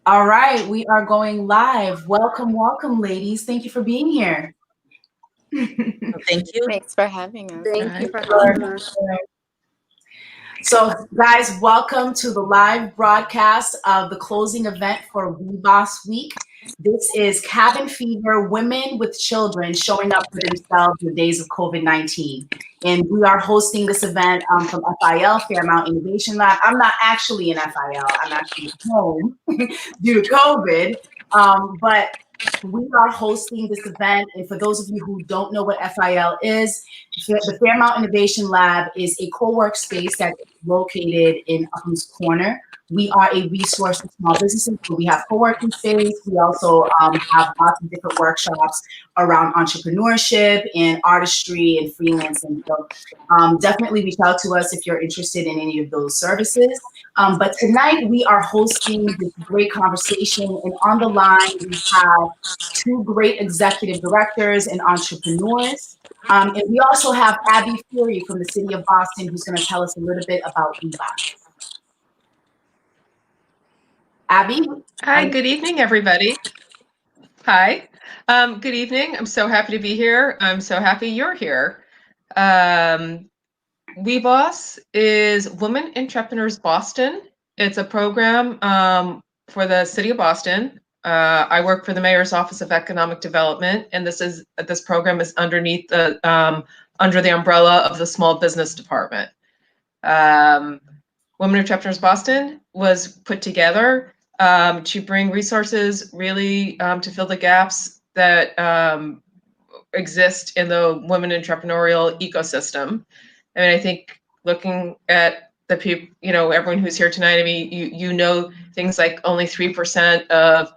All right, we are going live. Welcome, welcome, ladies. Thank you for being here. Thank you. Thanks for having us. Thank you for Sure, having us. sure. So, guys, welcome to the live broadcast of the closing event for We Boss Week. This is Cabin Fever Women with Children Showing Up for Themselves in the Days of COVID-19. And we are hosting this event from FIL, Fairmount Innovation Lab. I'm not actually in FIL, I'm actually home due to COVID. But we are hosting this event. And for those of you who don't know what FIL is, the Fairmount Innovation Lab is a co-work space that's located in Upham's Corner. We are a resource for small businesses. So we have co-working space. We also have lots of different workshops around entrepreneurship and artistry and freelancing. So definitely reach out to us if you're interested in any of those services. But tonight we are hosting this great conversation, and on the line we have two great executive directors and entrepreneurs. And we also have Abby Fury from the city of Boston, who's going to tell us a little bit about WeBoss. Abby? Hi, good evening, everybody. Hi, good evening. I'm so happy to be here. I'm so happy you're here. WeBoss is Women Entrepreneurs Boston. It's a program for the city of Boston. I work for the Mayor's Office of Economic Development, and this program is underneath the under the umbrella of the Small Business Department. Women Entrepreneurs Boston was put together to bring resources really to fill the gaps that exist in the women entrepreneurial ecosystem. I mean, I think looking at the people, everyone who's here tonight, I mean, you know things like only 3% of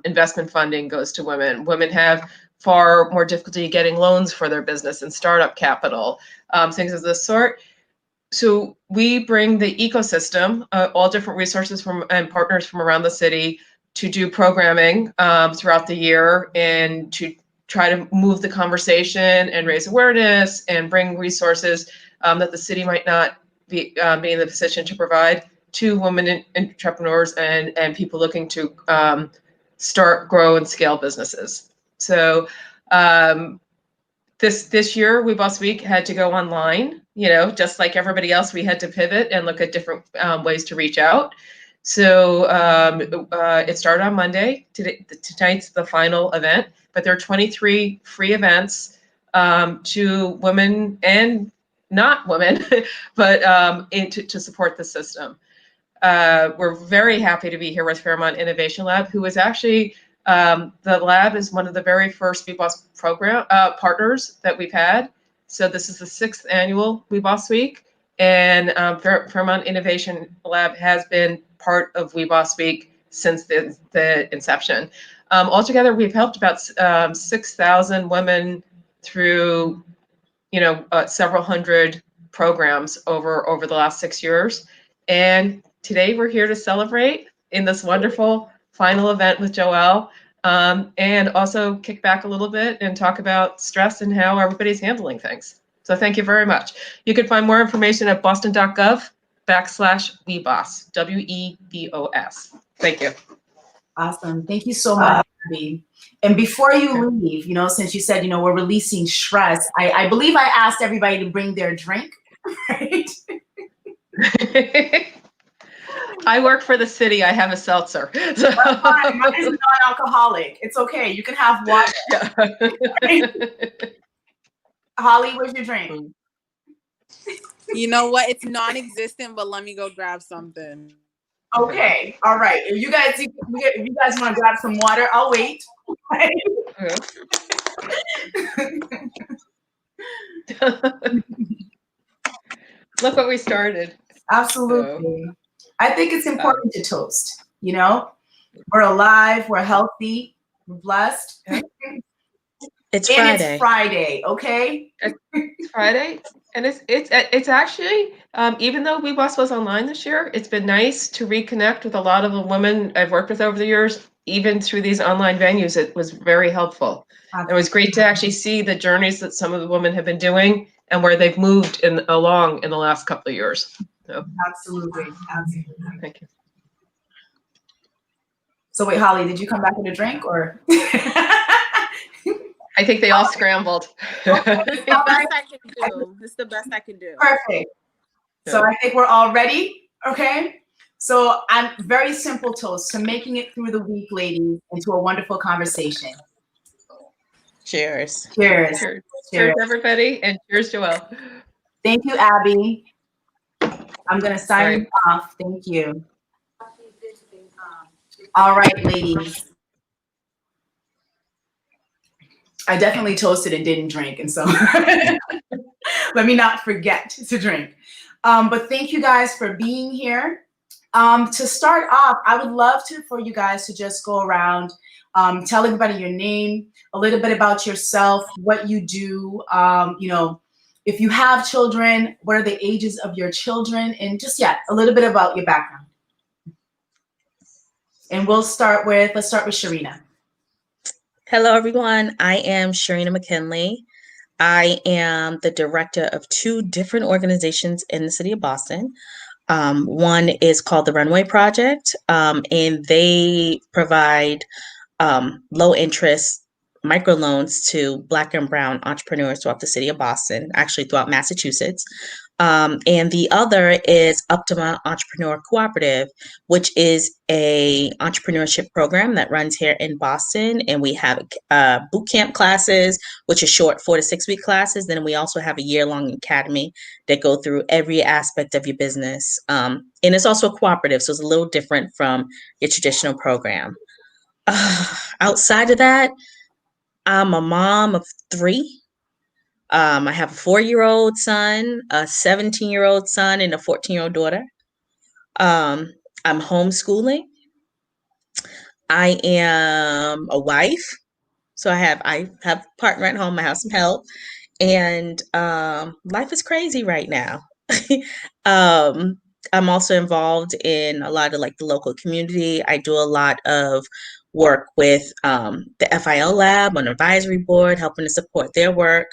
investment funding goes to women. Women have far more difficulty getting loans for their business and startup capital, things of this sort. So we bring the ecosystem, all different resources and partners from around the city to do programming throughout the year and to try to move the conversation and raise awareness and bring resources that the city might not be in the position to provide to women entrepreneurs and people looking to start, grow, and scale businesses. So this year, We Boss Week had to go online. Just like everybody else, we had to pivot and look at different ways to reach out. So it started on Monday. Tonight's the final event, but there are 23 free events to women and not women, but to support the system. We're very happy to be here with Fairmount Innovation Lab, who is actually the lab is one of the very first WeBoss program partners that we've had. So this is the 6th annual WeBoss Week, and Fairmount Innovation Lab has been part of WeBoss Week since the inception. Altogether, we've helped about 6,000 women through, several hundred programs over the last 6 years. And today we're here to celebrate in this wonderful final event with Joelle, and also kick back a little bit and talk about stress and how everybody's handling things. So thank you very much. You can find more information at boston.gov/WeBoss, WEBOS. Thank you. Awesome. Thank you so much, Abby. And before you leave, since you said, we're releasing stress, I believe I asked everybody to bring their drink, right? I work for the city. I have a seltzer. So. That's fine. Mine is non-alcoholic. It's okay. You can have water. Yeah. Holly, where's your drink? You know what? It's non-existent, but let me go grab something. Okay. All right. If you guys want to grab some water, I'll wait. Look what we started. Absolutely. So, I think it's important to toast. We're alive, we're healthy, we're blessed. It's Friday. It's Friday, okay? It's Friday, and it's actually even though WeBoss was online this year, it's been nice to reconnect with a lot of the women I've worked with over the years. Even through these online venues, it was very helpful. Absolutely. It was great to actually see the journeys that some of the women have been doing and where they've moved along in the last couple of years. So. Absolutely. Thank you. So wait, Holly, did you come back with a drink or? I think they all scrambled. It's the best I can do. It's the best I can do. Perfect. So I think we're all ready. Okay. So I'm very simple toast to making it through the week, ladies, into a wonderful conversation. Cheers. Cheers. Cheers. Cheers, everybody, and cheers, Joelle. Thank you, Abby. I'm gonna sign you off. Thank you. All right, ladies. I definitely toasted and didn't drink, and so let me not forget to drink. But thank you guys for being here. To start off, I would love for you guys to just go around, tell everybody your name, a little bit about yourself, what you do, if you have children, what are the ages of your children, and just, a little bit about your background. And let's start with Sharina. Hello, everyone. I am Sharina McKinley. I am the director of 2 different organizations in the city of Boston. One is called the Runway Project, and they provide low interest microloans to Black and Brown entrepreneurs throughout the city of Boston, actually throughout Massachusetts. And the other is Optima Entrepreneur Cooperative, which is a entrepreneurship program that runs here in Boston. And we have boot camp classes, which are short 4 to 6 week classes. Then we also have a year-long academy that go through every aspect of your business. And it's also a cooperative, so it's a little different from your traditional program. Outside of that, I'm a mom of 3. I have a 4-year-old son, a 17-year-old son, and a 14-year-old daughter. I'm homeschooling. I am a wife. So I have a partner at home. I have some help. And life is crazy right now. I'm also involved in a lot of the local community. I do a lot of work with the FIL lab on advisory board, helping to support their work.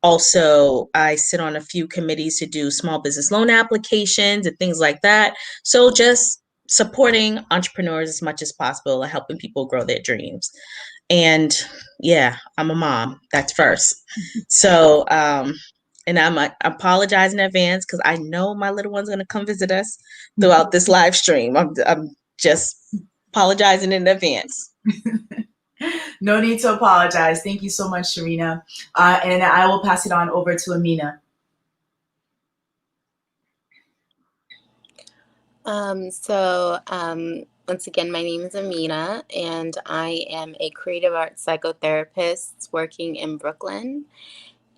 Also, I sit on a few committees to do small business loan applications and things like that. So just supporting entrepreneurs as much as possible and helping people grow their dreams. And I'm a mom. That's first. So, and I apologize in advance because I know my little one's going to come visit us throughout this live stream. I'm just apologizing in advance. No need to apologize. Thank you so much, Sharina. And I will pass it on over to Amina. Once again, my name is Amina, and I am a creative arts psychotherapist working in Brooklyn.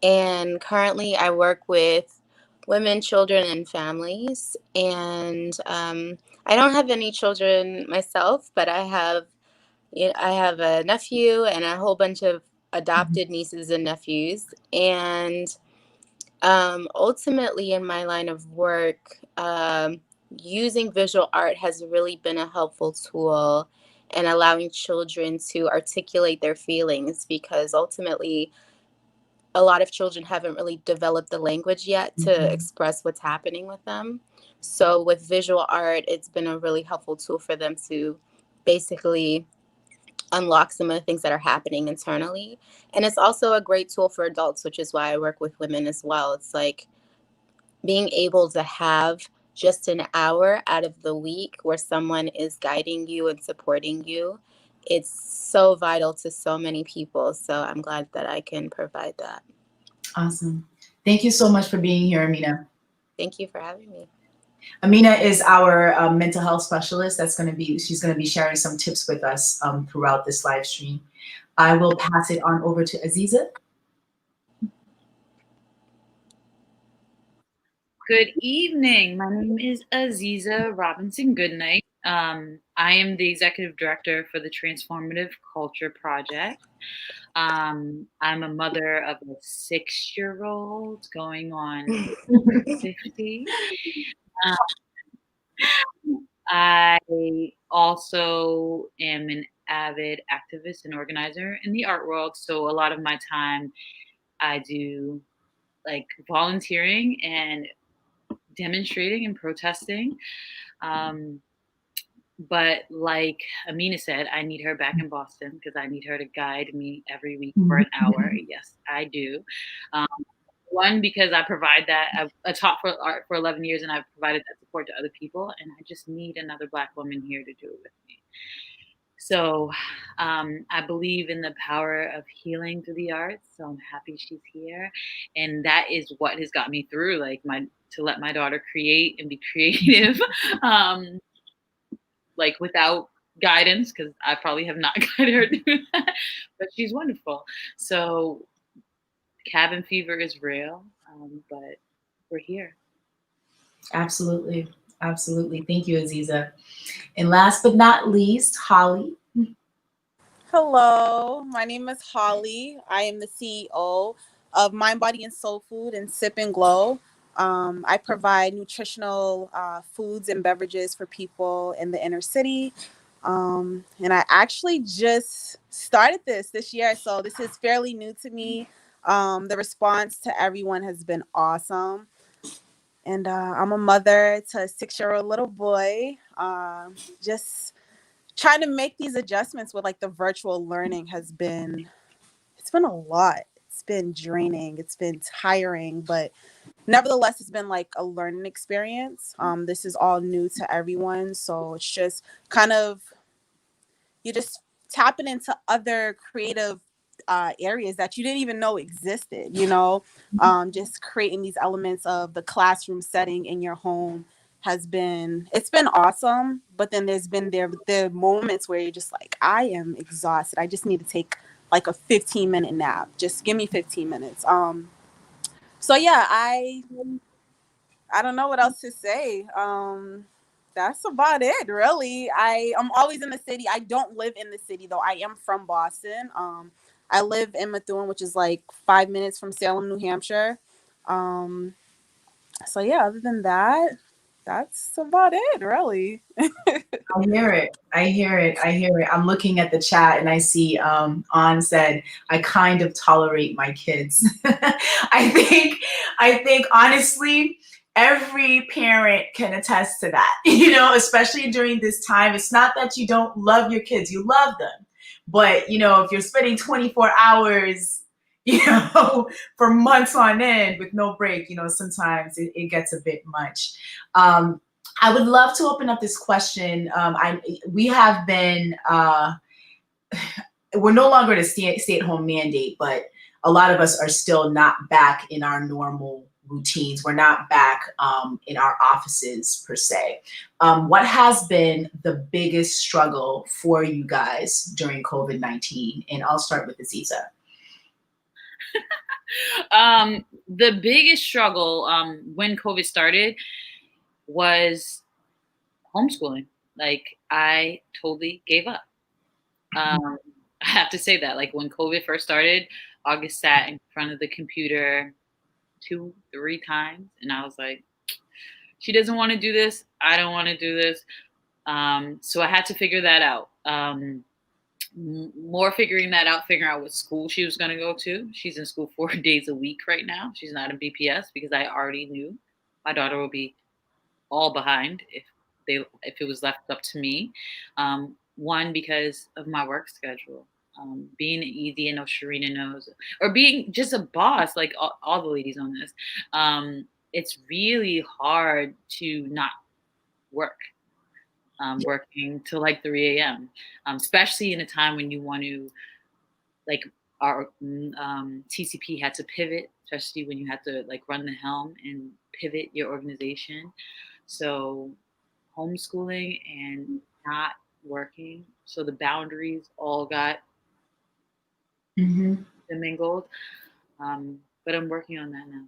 And currently, I work with women, children, and families. And I don't have any children myself, but I have a nephew and a whole bunch of adopted nieces and nephews. And ultimately, in my line of work, using visual art has really been a helpful tool in allowing children to articulate their feelings, because ultimately a lot of children haven't really developed the language yet to express what's happening with them. So with visual art, it's been a really helpful tool for them to basically unlock some of the things that are happening internally. And it's also a great tool for adults, which is why I work with women as well. It's like being able to have just an hour out of the week where someone is guiding you and supporting you. It's so vital to so many people. So I'm glad that I can provide that. Awesome. Thank you so much for being here, Amina. Thank you for having me. Amina is our mental health specialist. She's going to be sharing some tips with us throughout this live stream. I will pass it on over to Aziza. Good evening. My name is Aziza Robinson Goodnight. I am the executive director for the Transformative Culture Project. I'm a mother of a 6-year-old going on 50. I also am an avid activist and organizer in the art world. So a lot of my time I do volunteering and demonstrating and protesting. But like Amina said, I need her back in Boston because I need her to guide me every week for Mhm. an hour. Yes, I do. Um, one, because I provide that. I taught for art for 11 years and I've provided that support to other people. And I just need another Black woman here to do it with me. So I believe in the power of healing through the arts. So I'm happy she's here. And that is what has got me through, like to let my daughter create and be creative. um, like without guidance, because I probably have not guided her to do that, but she's wonderful. So cabin fever is real, but we're here. Absolutely. Absolutely. Thank you, Aziza. And last but not least, Holly. Hello, my name is Holly. I am the CEO of Mind, Body, and Soul Food and Sip and Glow. I provide nutritional foods and beverages for people in the inner city. And I actually just started this year, so this is fairly new to me. The response to everyone has been awesome. And I'm a mother to a 6-year-old little boy. Just trying to make these adjustments with like the virtual learning it's been a lot. It's been draining, it's been tiring, but nevertheless it's been like a learning experience. This is all new to everyone, so it's just kind of, you're just tapping into other creative areas that you didn't even know existed, just creating these elements of the classroom setting in your home it's been awesome. But then there's been the moments where you're just like, I am exhausted, I just need to take like a 15-minute nap, just give me 15 minutes. So yeah, I don't know what else to say. That's about it, really. I'm always in the city. I don't live in the city though. I am from Boston. I live in Methuen, which is like 5 minutes from Salem, New Hampshire. So yeah, other than that, that's about it, really. I hear it. I hear it. I hear it. I'm looking at the chat and I see On said, I kind of tolerate my kids. I think honestly, every parent can attest to that, especially during this time. It's not that you don't love your kids, you love them. But, if you're spending 24 hours, for months on end with no break, sometimes it gets a bit much. I would love to open up this question. We have been, we're no longer at a stay-at-home mandate, but a lot of us are still not back in our normal routines. We're not back in our offices per se. What has been the biggest struggle for you guys during COVID-19? And I'll start with Aziza. The biggest struggle when COVID started was homeschooling. Like I totally gave up. I have to say that, like when COVID first started, August sat in front of the computer 2-3 times and I was like, she doesn't want to do this, I don't want to do this. So I had to figure that out. More figuring that out, figuring out what school she was going to go to. She's in school 4 days a week right now. She's not in BPS because I already knew my daughter would be all behind if it was left up to me. One, because of my work schedule. Being easy, I know Sharina knows, or being just a boss, like all the ladies on this. It's really hard to not work. Working till like 3 a.m., especially in a time when you want to, like our TCP had to pivot, especially when you had to like run the helm and pivot your organization. So homeschooling and not working, so the boundaries all got mingled. But I'm working on that now.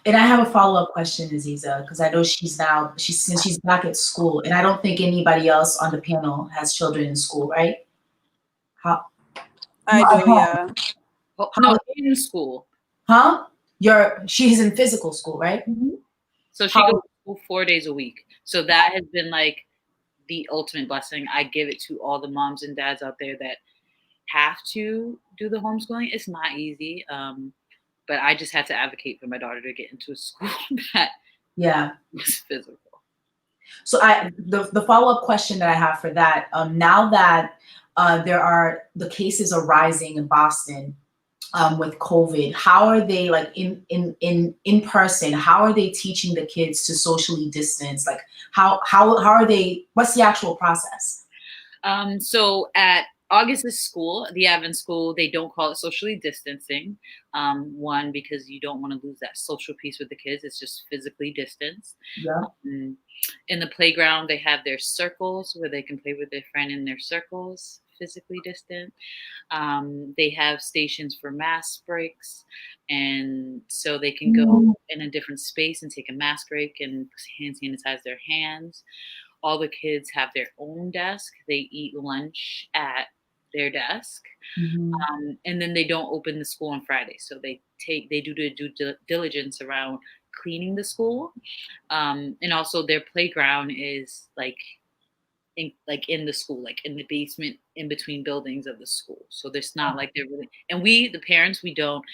And I have a follow-up question, Aziza, because I know since she's back at school, and I don't think anybody else on the panel has children in school, right? I do, yeah. No, in school. Huh? She's in physical school, right? So she goes to school 4 days a week. So that has been like the ultimate blessing. I give it to all the moms and dads out there that have to do the homeschooling. It's not easy. But I just had to advocate for my daughter to get into a school that was physical. So the follow-up question that I have for that, now that the cases are rising in Boston with COVID, how are they, like, in person? How are they teaching the kids to socially distance? Like, how are they? What's the actual process? So at August's school, the Advent school, they don't call it socially distancing. One, because you don't want to lose that social piece with the kids. It's just physically distanced. Yeah. In the playground, they have their circles where they can play with their friend in their circles, physically distant. They have stations for mask breaks, and so they can go in a different space and take a mask break and hand sanitize their hands. All the kids have their own desk. They eat lunch at their desk, and then they don't open the school on Friday. So they do the due diligence around cleaning the school, and also their playground is in the school, like in the basement, in between buildings of the school. So there's not like they're really. And we, the parents, we don't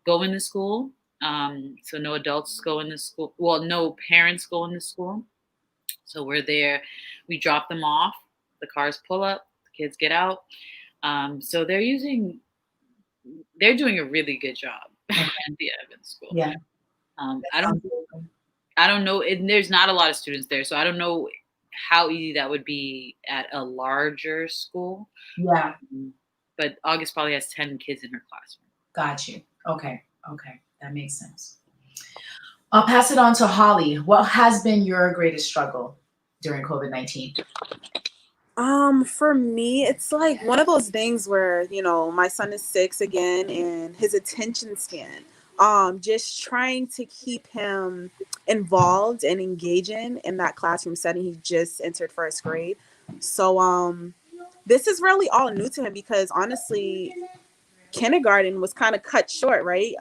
go in the school. So no adults go in the school. Well, no parents go in the school. So we're there, we drop them off, the cars pull up, the kids get out. So they're doing a really good job at the Evans school. Yeah. I don't know, and there's not a lot of students there, so I don't know how easy that would be at a larger school. Yeah. But August probably has 10 kids in her classroom. Got you. Okay. That makes sense. I'll pass it on to Holly. What has been your greatest struggle during COVID-19? For me, it's like one of those things where, my son is 6 again, and his attention span, just trying to keep him involved and engaging in that classroom setting. He just entered first grade. So, this is really all new to him because honestly, kindergarten was kind of cut short, right?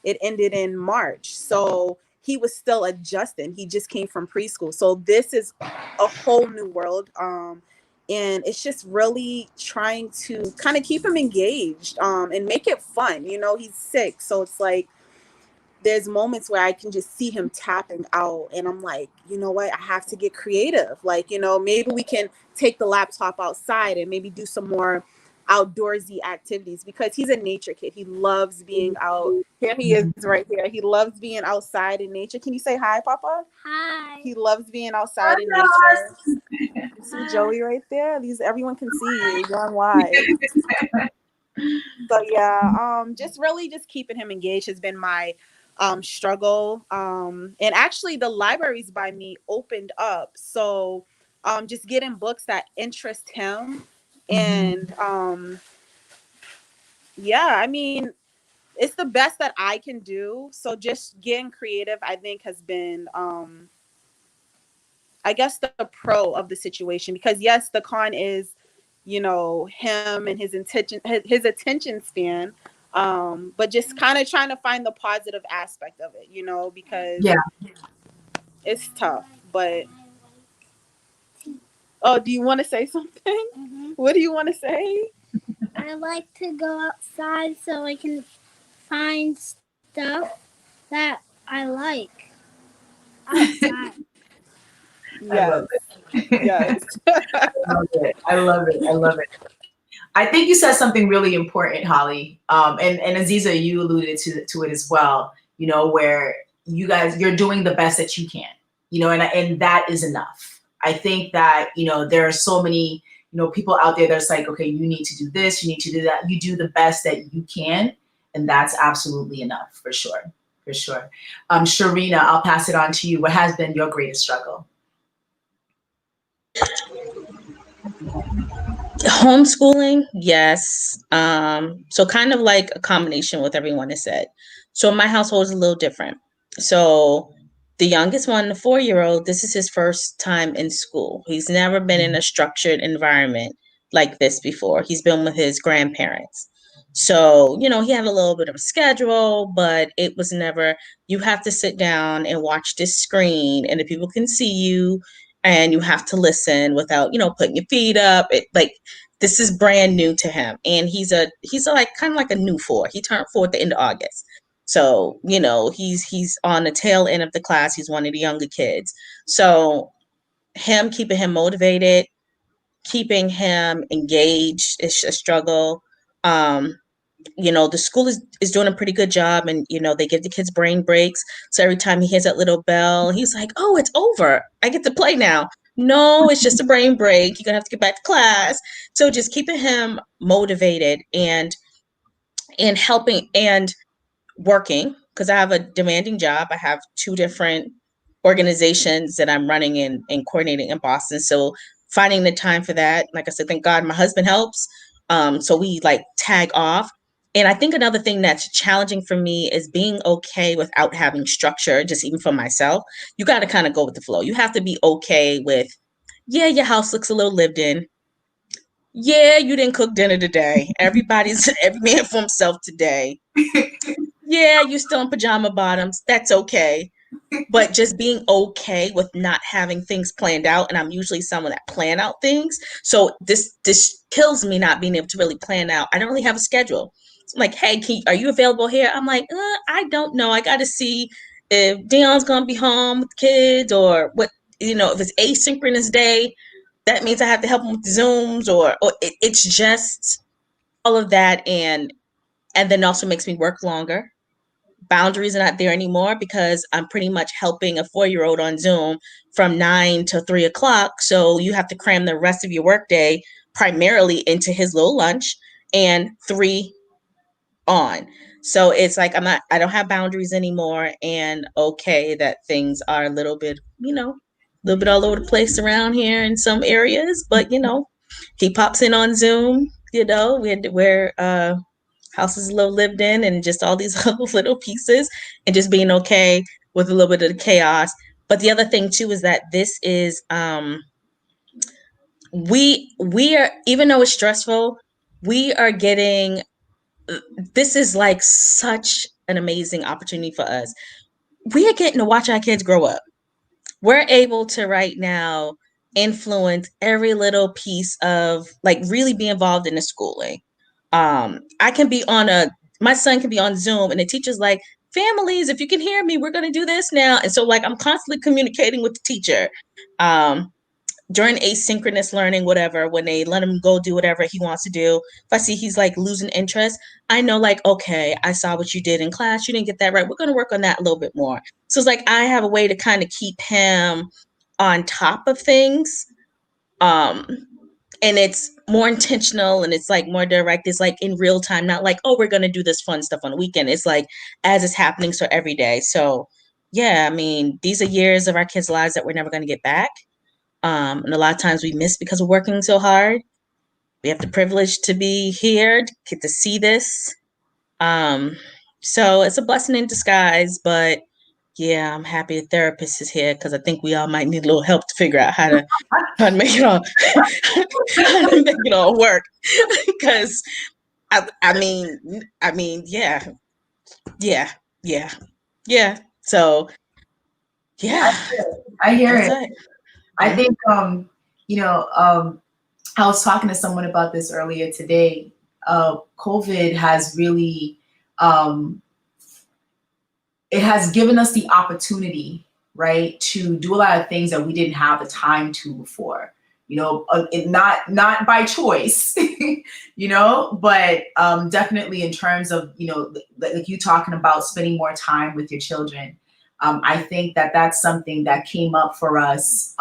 It ended in March. So he was still adjusting. He just came from preschool. So this is a whole new world. And it's just really trying to kind of keep him engaged and make it fun. He's 6. So it's like there's moments where I can just see him tapping out. And I'm like, you know what? I have to get creative. Like, maybe we can take the laptop outside and maybe do some more outdoorsy activities because he's a nature kid. He loves being out. Here he is right here. He loves being outside in nature. Can you say hi, Papa? Hi. He loves being outside in nature. You see Joey right there? Everyone can see you. You're on live. So yeah, just keeping him engaged has been my struggle. And actually the libraries by me opened up. So just getting books that interest him. And I mean, it's the best that I can do. So just getting creative, I think, has been, I guess, the pro of the situation. Because yes, the con is, him and his attention span. But just kind of trying to find the positive aspect of it, because it's tough. But do you want to say something? Mm-hmm. What do you want to say? I like to go outside so I can find stuff that I like outside. Yes. Yes. I love it. I think you said something really important, Holly. And Aziza, you alluded to it as well, where you're doing the best that you can, and that is enough. I think that, there are so many, people out there that's like, okay, you need to do this, you need to do that. You do the best that you can. And that's absolutely enough, for sure. Sharina, I'll pass it on to you. What has been your greatest struggle? Homeschooling, yes. So kind of like a combination with everyone has said. So my household is a little different. So the youngest one, the 4-year-old, this is his first time in school. He's never been in a structured environment like this before. He's been with his grandparents. So, he had a little bit of a schedule, but it was never, you have to sit down and watch this screen and the people can see you and you have to listen without, putting your feet up. This is brand new to him. And he's like kind of like a new 4. He turned 4 at the end of August. So, he's on the tail end of the class. He's one of the younger kids. So keeping him motivated, keeping him engaged is a struggle. The school is doing a pretty good job, and they give the kids brain breaks. So every time he hears that little bell, he's like, "Oh, it's over. I get to play now." No, it's just a brain break. You're gonna have to get back to class. So just keeping him motivated and helping and working, because I have a demanding job. I have two different organizations that I'm running and coordinating in Boston. So finding the time for that, like I said, thank God my husband helps. So we like tag off. And I think another thing that's challenging for me is being okay without having structure, just even for myself. You got to kind of go with the flow. You have to be okay with, yeah, your house looks a little lived in. Yeah, you didn't cook dinner today. Every man for himself today. Yeah, you still in pajama bottoms. That's okay. But just being okay with not having things planned out. And I'm usually someone that plan out things. So this kills me not being able to really plan out. I don't really have a schedule. So I'm like, hey, are you available here? I'm like, I don't know. I got to see if Dion's going to be home with the kids, or what, if it's asynchronous day, that means I have to help him with the Zooms, or it's just all of that. And then also makes me work longer. Boundaries are not there anymore because I'm pretty much helping a 4-year-old on Zoom from 9 to 3 o'clock. So you have to cram the rest of your workday primarily into his little lunch and 3 on. So it's like I don't have boundaries anymore, and okay that things are a little bit, a little bit all over the place around here in some areas, but he pops in on Zoom, we're house is a little lived in, and just all these little pieces, and just being okay with a little bit of the chaos. But the other thing too is that this is we are, even though it's stressful, we are getting, this is like such an amazing opportunity for us. We are getting to watch our kids grow up. We're able to right now influence every little piece of, like, really be involved in the schooling. I can be my son can be on Zoom, and the teacher's like, families, if you can hear me, we're going to do this now. And so like, I'm constantly communicating with the teacher. During asynchronous learning, whatever, when they let him go do whatever he wants to do, if I see he's like losing interest, I know, like, okay, I saw what you did in class. You didn't get that right. We're going to work on that a little bit more. So it's like, I have a way to kind of keep him on top of things. And it's more intentional, and it's like more direct. It's like in real time, not like, oh, we're going to do this fun stuff on the weekend. It's like as it's happening. So every day. So yeah, I mean, these are years of our kids' lives that we're never going to get back. And a lot of times we miss because we're working so hard. We have the privilege to be here, to get to see this. So it's a blessing in disguise, but yeah, I'm happy a therapist is here, because I think we all might need a little help to figure out how to make it all how to make it all work. Because I mean, yeah. So yeah, I hear that's it. it. I think, I was talking to someone about this earlier today. COVID has really, it has given us the opportunity, right, to do a lot of things that we didn't have the time to before. Not by choice, but definitely in terms of, like you talking about spending more time with your children. I think that that's something that came up for us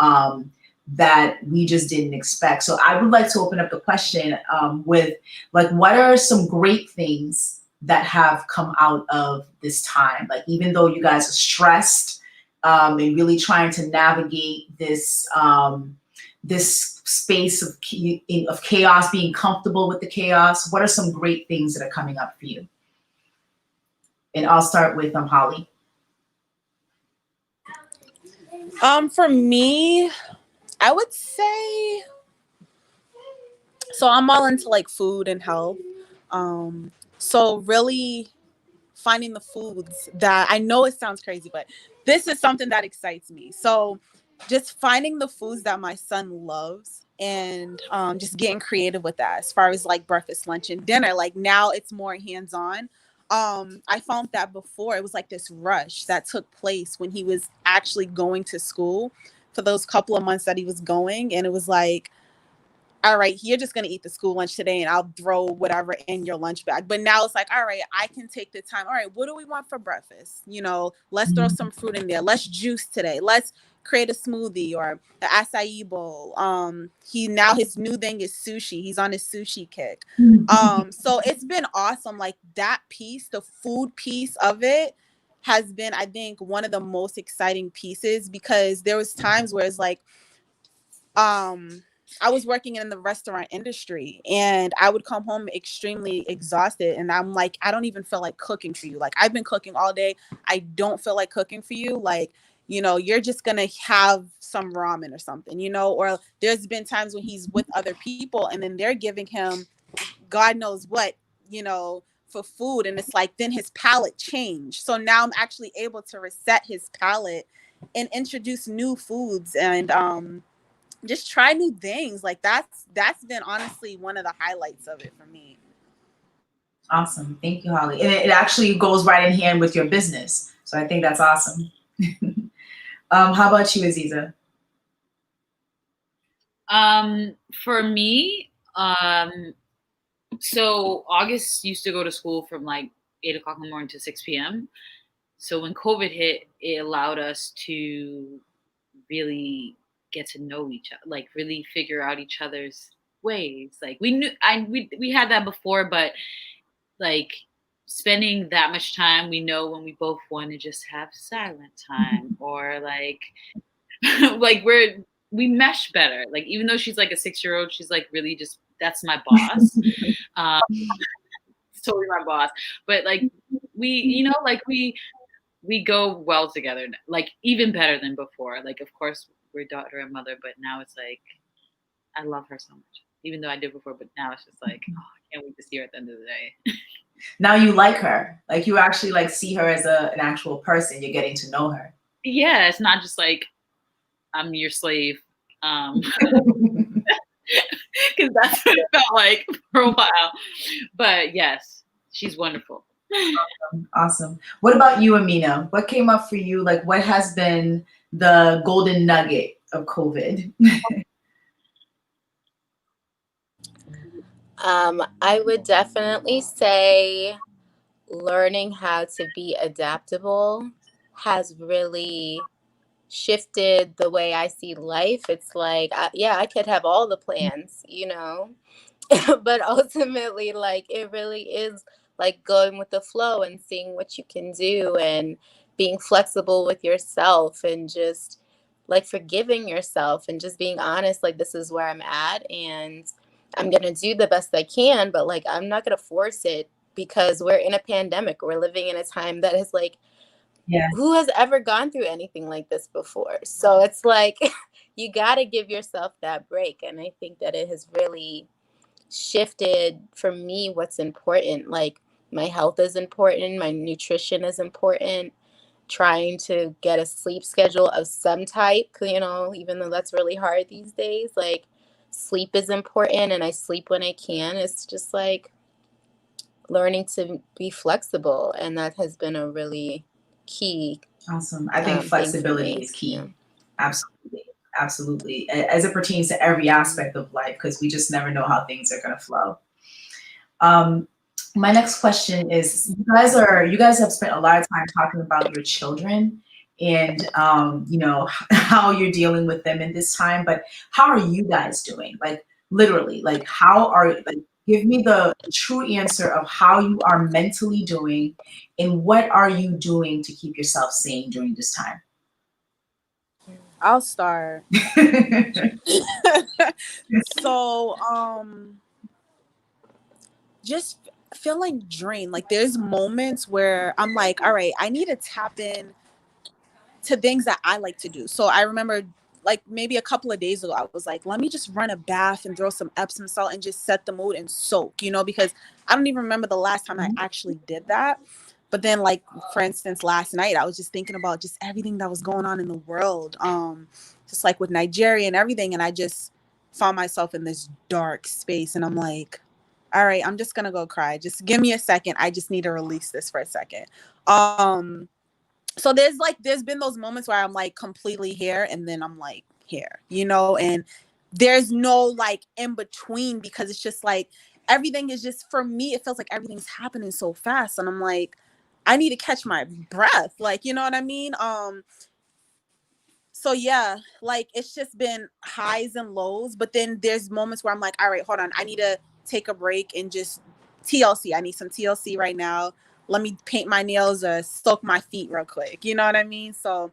that we just didn't expect. So I would like to open up the question with, like, what are some great things that have come out of this time? Like, even though you guys are stressed and really trying to navigate this this space of chaos, being comfortable with the chaos, what are some great things that are coming up for you? And I'll start with Holly. For me, I would say, so I'm all into like food and health. So really finding the foods that, I know it sounds crazy, but this is something that excites me. So just finding the foods that my son loves, and just getting creative with that as far as like breakfast, lunch, and dinner. Like now it's more hands-on. I found that before it was like this rush that took place when he was actually going to school, for those couple of months that he was going. And it was like, all right, you're just going to eat the school lunch today and I'll throw whatever in your lunch bag. But now it's like, all right, I can take the time. All right, what do we want for breakfast? You know, let's throw some fruit in there. Let's juice today. Let's create a smoothie or an acai bowl. His new thing is sushi. He's on his sushi kick. So it's been awesome. Like that piece, the food piece of it has been, I think, one of the most exciting pieces, because there was times where it's like, I was working in the restaurant industry and I would come home extremely exhausted. And I'm like, I don't even feel like cooking for you. Like, I've been cooking all day. I don't feel like cooking for you. Like, you know, you're just going to have some ramen or something, you know, or there's been times when he's with other people and then they're giving him God knows what, you know, for food. And it's like, then his palate changed. So now I'm actually able to reset his palate and introduce new foods and, just try new things. Like that's been honestly one of the highlights of it for me. Awesome. Thank you, Holly. And it actually goes right in hand with your business. So I think that's awesome. How about you, Aziza? For me, so August used to go to school from like 8 o'clock in the morning to 6 p.m. So when COVID hit, it allowed us to really get to know each other, like really figure out each other's ways. Like we had that before, but like spending that much time, we know when we both want to just have silent time or like like we mesh better. Like even though she's like a 6-year-old, she's like really just, that's my boss. It's totally my boss. But like we, you know, like we go well together, like even better than before. Like, of course, we're daughter and mother, but now it's like, I love her so much, even though I did before, but now it's just like, oh, I can't wait to see her at the end of the day. Now you like her, like you actually like see her as an actual person. You're getting to know her. Yeah, it's not just like, I'm your slave. Because that's what it felt like for a while. But yes, she's wonderful. Awesome. What about you, Amina? What came up for you? Like, what has been the golden nugget of COVID? I would definitely say learning how to be adaptable has really shifted the way I see life. It's like, I could have all the plans, you know, but ultimately, like, it really is like going with the flow and seeing what you can do and being flexible with yourself and just like forgiving yourself and just being honest, like, this is where I'm at and I'm going to do the best I can, but like, I'm not going to force it because we're in a pandemic. We're living in a time that is like, Yeah. who has ever gone through anything like this before? So it's like, you got to give yourself that break. And I think that it has really shifted for me what's important. Like my health is important, my nutrition is important, trying to get a sleep schedule of some type, you know, even though that's really hard these days. Like sleep is important and I sleep when I can. It's just like learning to be flexible, and that has been a really key. Awesome. I think flexibility is key. Yeah. Absolutely. Absolutely. As it pertains to every aspect of life, because we just never know how things are going to flow. My next question is, you guys have spent a lot of time talking about your children and, you know, how you're dealing with them in this time, but how are you guys doing? Like literally, like give me the true answer of how you are mentally doing and what are you doing to keep yourself sane during this time? I'll start. So, just feeling drained. Like there's moments where I'm like, all right, I need to tap in to things that I like to do. So I remember like maybe a couple of days ago, I was like, let me just run a bath and throw some Epsom salt and just set the mood and soak, you know, because I don't even remember the last time I actually did that. But then like, for instance, last night, I was just thinking about just everything that was going on in the world. Just like with Nigeria and everything. And I just found myself in this dark space and I'm like, all right, I'm just going to go cry. Just give me a second. I just need to release this for a second. So there's been those moments where I'm like completely here and then I'm like here, you know, and there's no like in between, because it's just like everything is just, for me it feels like everything's happening so fast, and I'm like, I need to catch my breath, like, you know what I mean? So yeah, like it's just been highs and lows, but then there's moments where I'm like, all right, hold on, I need to take a break and just TLC. I need some TLC right now. Let me paint my nails or soak my feet real quick. You know what I mean? So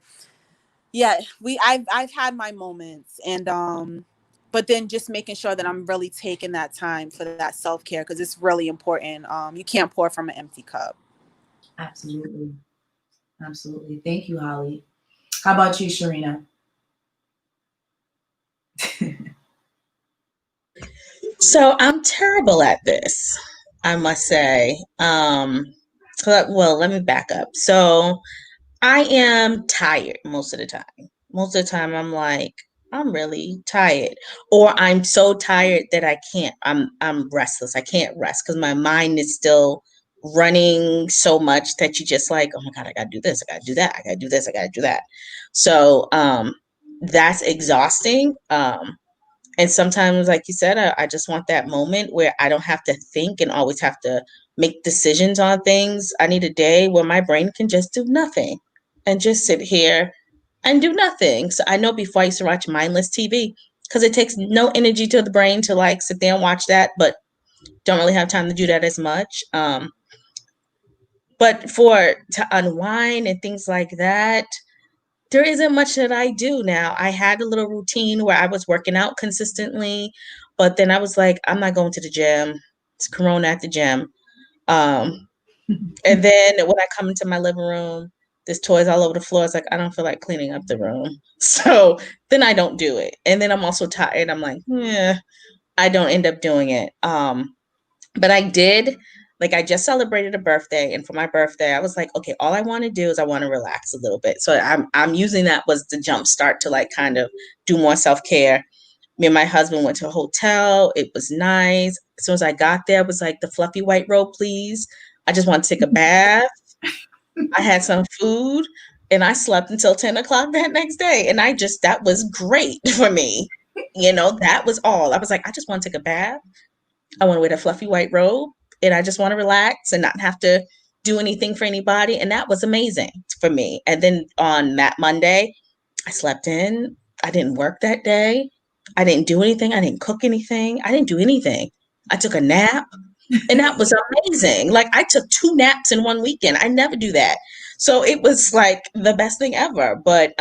yeah, I've had my moments, and but then just making sure that I'm really taking that time for that self-care, because it's really important. You can't pour from an empty cup. Absolutely. Absolutely. Thank you, Holly. How about you, Sharina? So I'm terrible at this, I must say. Well, let me back up. So I am tired most of the time. Most of the time, I'm like, I'm really tired, or I'm so tired that I can't. I'm restless. I can't rest because my mind is still running so much that you just like, oh my god, I gotta do this, I gotta do that, I gotta do this, I gotta do that. So that's exhausting. And sometimes, like you said, I just want that moment where I don't have to think and always have to make decisions on things. I need a day where my brain can just do nothing and just sit here and do nothing. So I know before I used to watch mindless TV because it takes no energy to the brain to like sit there and watch that, but don't really have time to do that as much. But for to unwind and things like that, there isn't much that I do now. I had a little routine where I was working out consistently, but then I was like, I'm not going to the gym. It's Corona at the gym. Um, and then when I come into my living room, there's toys all over the floor. It's like, I don't feel like cleaning up the room. So then I don't do it. And then I'm also tired. I'm like, yeah, I don't end up doing it. But I did, like, I just celebrated a birthday, and for my birthday, I was like, okay, all I want to do is I want to relax a little bit. So I'm using that was the jump start to like kind of do more self-care. Me and my husband went to a hotel. It was nice. As soon as I got there, it was like the fluffy white robe, please. I just want to take a bath. I had some food and I slept until 10 o'clock that next day. And that was great for me. That was all. I was like, I just want to take a bath. I want to wear the fluffy white robe and I just want to relax and not have to do anything for anybody. And that was amazing for me. And then on that Monday, I slept in. I didn't work that day. I didn't do anything. I didn't cook anything. I didn't do anything. I took a nap and that was amazing. Like I took 2 naps in one weekend. I never do that. So it was like the best thing ever. But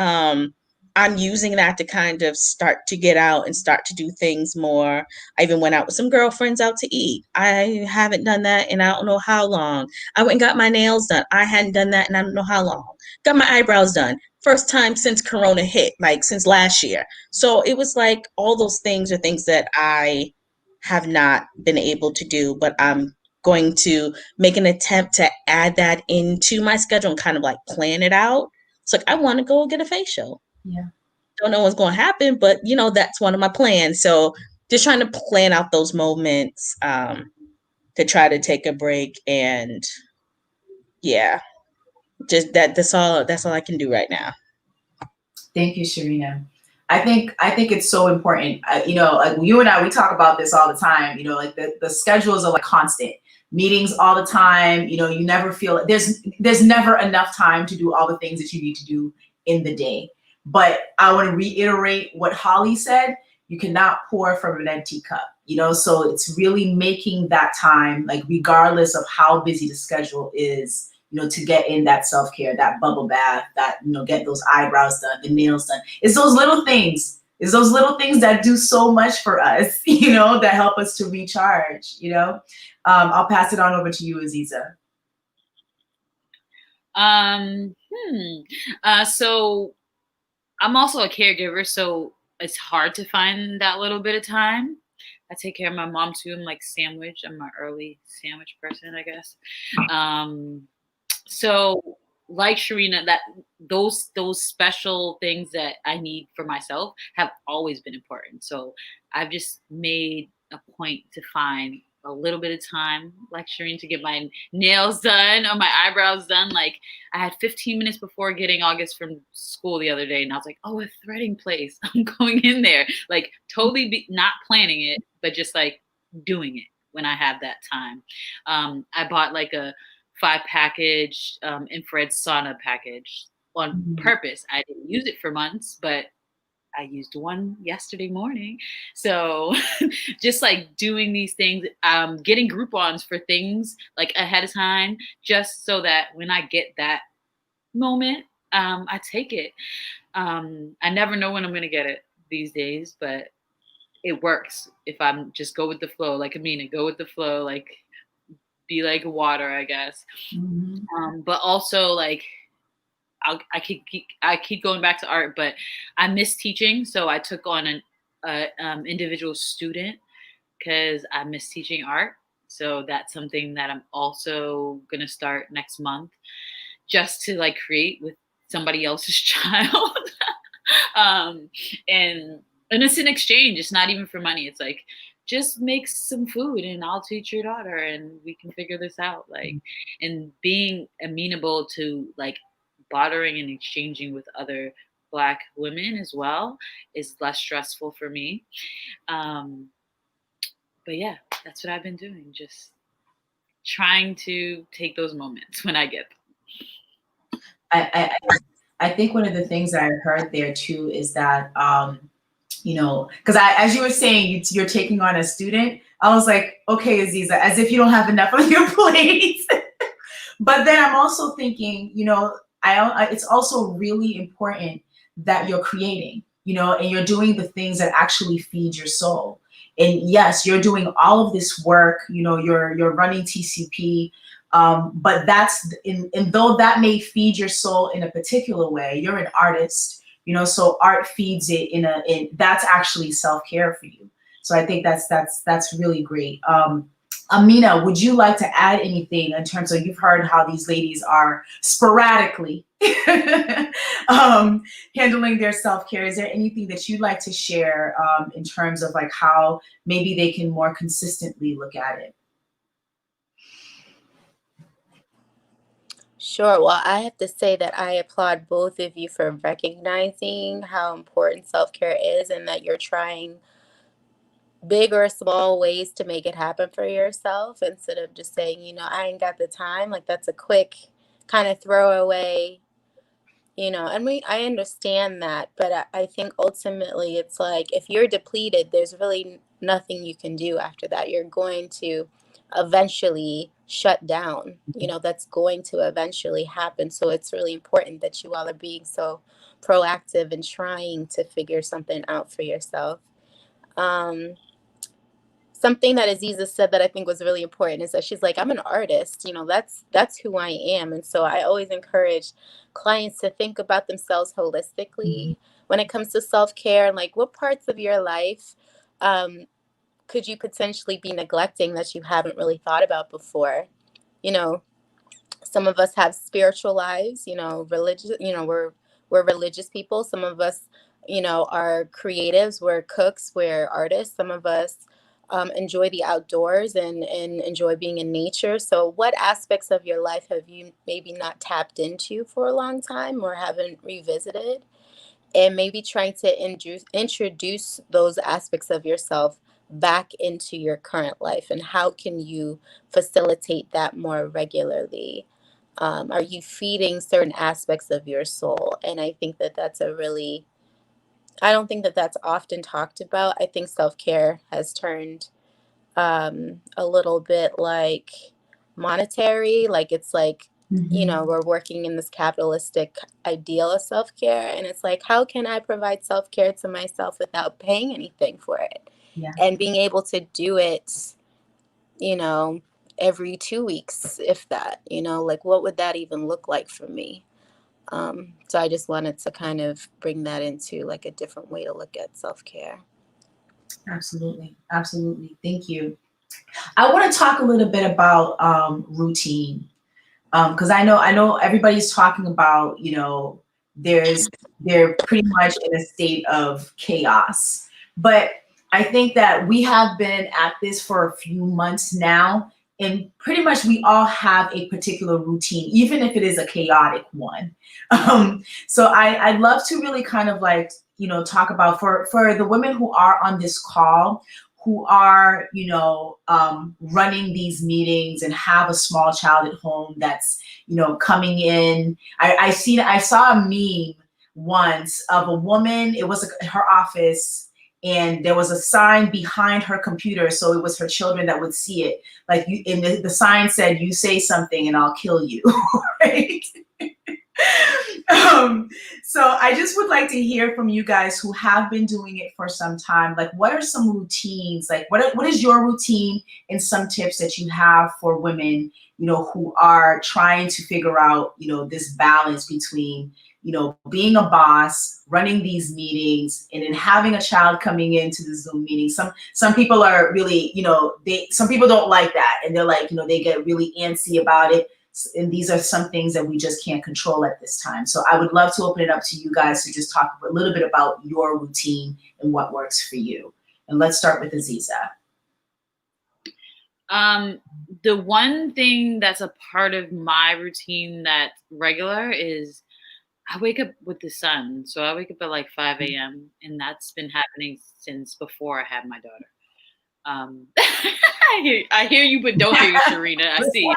I'm using that to kind of start to get out and start to do things more. I even went out with some girlfriends out to eat. I haven't done that in I don't know how long. I went and got my nails done. I hadn't done that in I don't know how long. Got my eyebrows done. First time since Corona hit, like since last year. So it was like all those things are things that I have not been able to do, but I'm going to make an attempt to add that into my schedule and kind of like plan it out. It's like I want to go get a facial. Yeah. Don't know what's going to happen, but that's one of my plans. So just trying to plan out those moments to try to take a break, and yeah, just that's all I can do right now. Thank you, Sharina. I think it's so important. Like you and I, we talk about this all the time. Like the schedules are like constant meetings all the time. You never feel there's never enough time to do all the things that you need to do in the day. But I want to reiterate what Holly said. You cannot pour from an empty cup. So it's really making that time, like regardless of how busy the schedule is, to get in that self-care, that bubble bath, that, get those eyebrows done, the nails done. It's those little things. It's those little things that do so much for us, that help us to recharge, I'll pass it on over to you, Aziza. So I'm also a caregiver, so it's hard to find that little bit of time. I take care of my mom too. I'm like sandwich. I'm an early sandwich person, I guess. So like Sharina, that those special things that I need for myself have always been important. So I've just made a point to find a little bit of time lecturing to get my nails done or my eyebrows done. Like I had 15 minutes before getting August from school the other day, and I was like, oh, a threading place. I'm going in there. Like totally not planning it, but just like doing it when I have that time. I bought like a 5 package infrared sauna package on purpose. I didn't use it for months, but I used one yesterday morning. So just like doing these things, getting Groupons for things like ahead of time, just so that when I get that moment, I take it. I never know when I'm going to get it these days, but it works if I'm just go with the flow, like Amina, go with the flow, like be like water, I guess. But also like, I keep going back to art, but I miss teaching, so I took on an individual student because I miss teaching art. So that's something that I'm also gonna start next month, just to like create with somebody else's child, and it's an exchange. It's not even for money. It's like just make some food and I'll teach your daughter and we can figure this out. Like, and being amenable to like bartering and exchanging with other Black women as well is less stressful for me. But yeah, that's what I've been doing. Just trying to take those moments when I get them. I think one of the things that I heard there too is that, you know, because as you were saying, you're taking on a student. I was like, okay, Aziza, as if you don't have enough on your plate. But then I'm also thinking, you know, it's also really important that you're creating, you know, and you're doing the things that actually feed your soul. And yes, you're doing all of this work, you know, you're running TCP, but that's, and though that may feed your soul in a particular way, you're an artist, you know, so art feeds it in that's actually self-care for you. So I think that's really great. Amina, would you like to add anything in terms of, you've heard how these ladies are sporadically handling their self-care. Is there anything that you'd like to share in terms of like how maybe they can more consistently look at it? Sure. Well, I have to say that I applaud both of you for recognizing how important self-care is and that you're trying big or small ways to make it happen for yourself instead of just saying, you know, I ain't got the time. Like that's a quick kind of throwaway, you know, and I understand that, but I think ultimately it's like if you're depleted, there's really nothing you can do after that. You're going to eventually shut down, you know, that's going to eventually happen. So it's really important that you all are being so proactive and trying to figure something out for yourself. Something that Aziza said that I think was really important is that she's like, I'm an artist, you know, that's who I am. And so I always encourage clients to think about themselves holistically when it comes to self-care, like what parts of your life could you potentially be neglecting that you haven't really thought about before? You know, some of us have spiritual lives, you know, religious, you know, we're religious people. Some of us, you know, are creatives, we're cooks, we're artists. Some of us enjoy the outdoors and enjoy being in nature. So what aspects of your life have you maybe not tapped into for a long time or haven't revisited? And maybe trying to introduce those aspects of yourself back into your current life, and how can you facilitate that more regularly? Are you feeding certain aspects of your soul? And I think that that's I don't think that that's often talked about. I think self-care has turned a little bit like monetary, like it's like, you know, we're working in this capitalistic ideal of self-care, and it's like, how can I provide self-care to myself without paying anything for it? Yeah. And being able to do it, you know, every 2 weeks, if that, you know, like what would that even look like for me? So I just wanted to kind of bring that into like a different way to look at self-care. Absolutely. Absolutely. Thank you. I want to talk a little bit about routine. Because I know everybody's talking about, you know, they're pretty much in a state of chaos. But I think that we have been at this for a few months now, and pretty much we all have a particular routine, even if it is a chaotic one. So I'd love to really kind of like, talk about for the women who are on this call, who are, running these meetings and have a small child at home that's, coming in. I saw a meme once of a woman. It was her office, and there was a sign behind her computer, so it was her children that would see it. Like, and the sign said, "You say something and I'll kill you." Right? So I just would like to hear from you guys who have been doing it for some time. Like, what are some routines? Like, what is your routine, and some tips that you have for women, who are trying to figure out, this balance between, being a boss, running these meetings, and then having a child coming into the Zoom meeting. Some people are really, some people don't like that, and they're like, they get really antsy about it. And these are some things that we just can't control at this time. So I would love to open it up to you guys to just talk a little bit about your routine and what works for you. And let's start with Aziza. The one thing that's a part of my routine that's regular is I wake up with the sun. So I wake up at like 5 a.m. and that's been happening since before I had my daughter. I hear you, but don't hear you, Sharina. I see.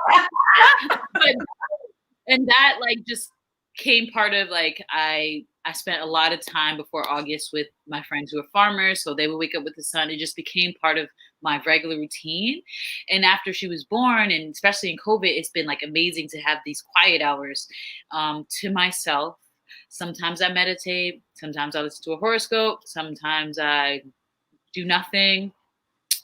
And that like just came part of like I spent a lot of time before August with my friends who are farmers, so they would wake up with the sun. It just became part of my regular routine. And after she was born, and especially in COVID, it's been like amazing to have these quiet hours to myself. Sometimes I meditate, sometimes I listen to a horoscope, sometimes I do nothing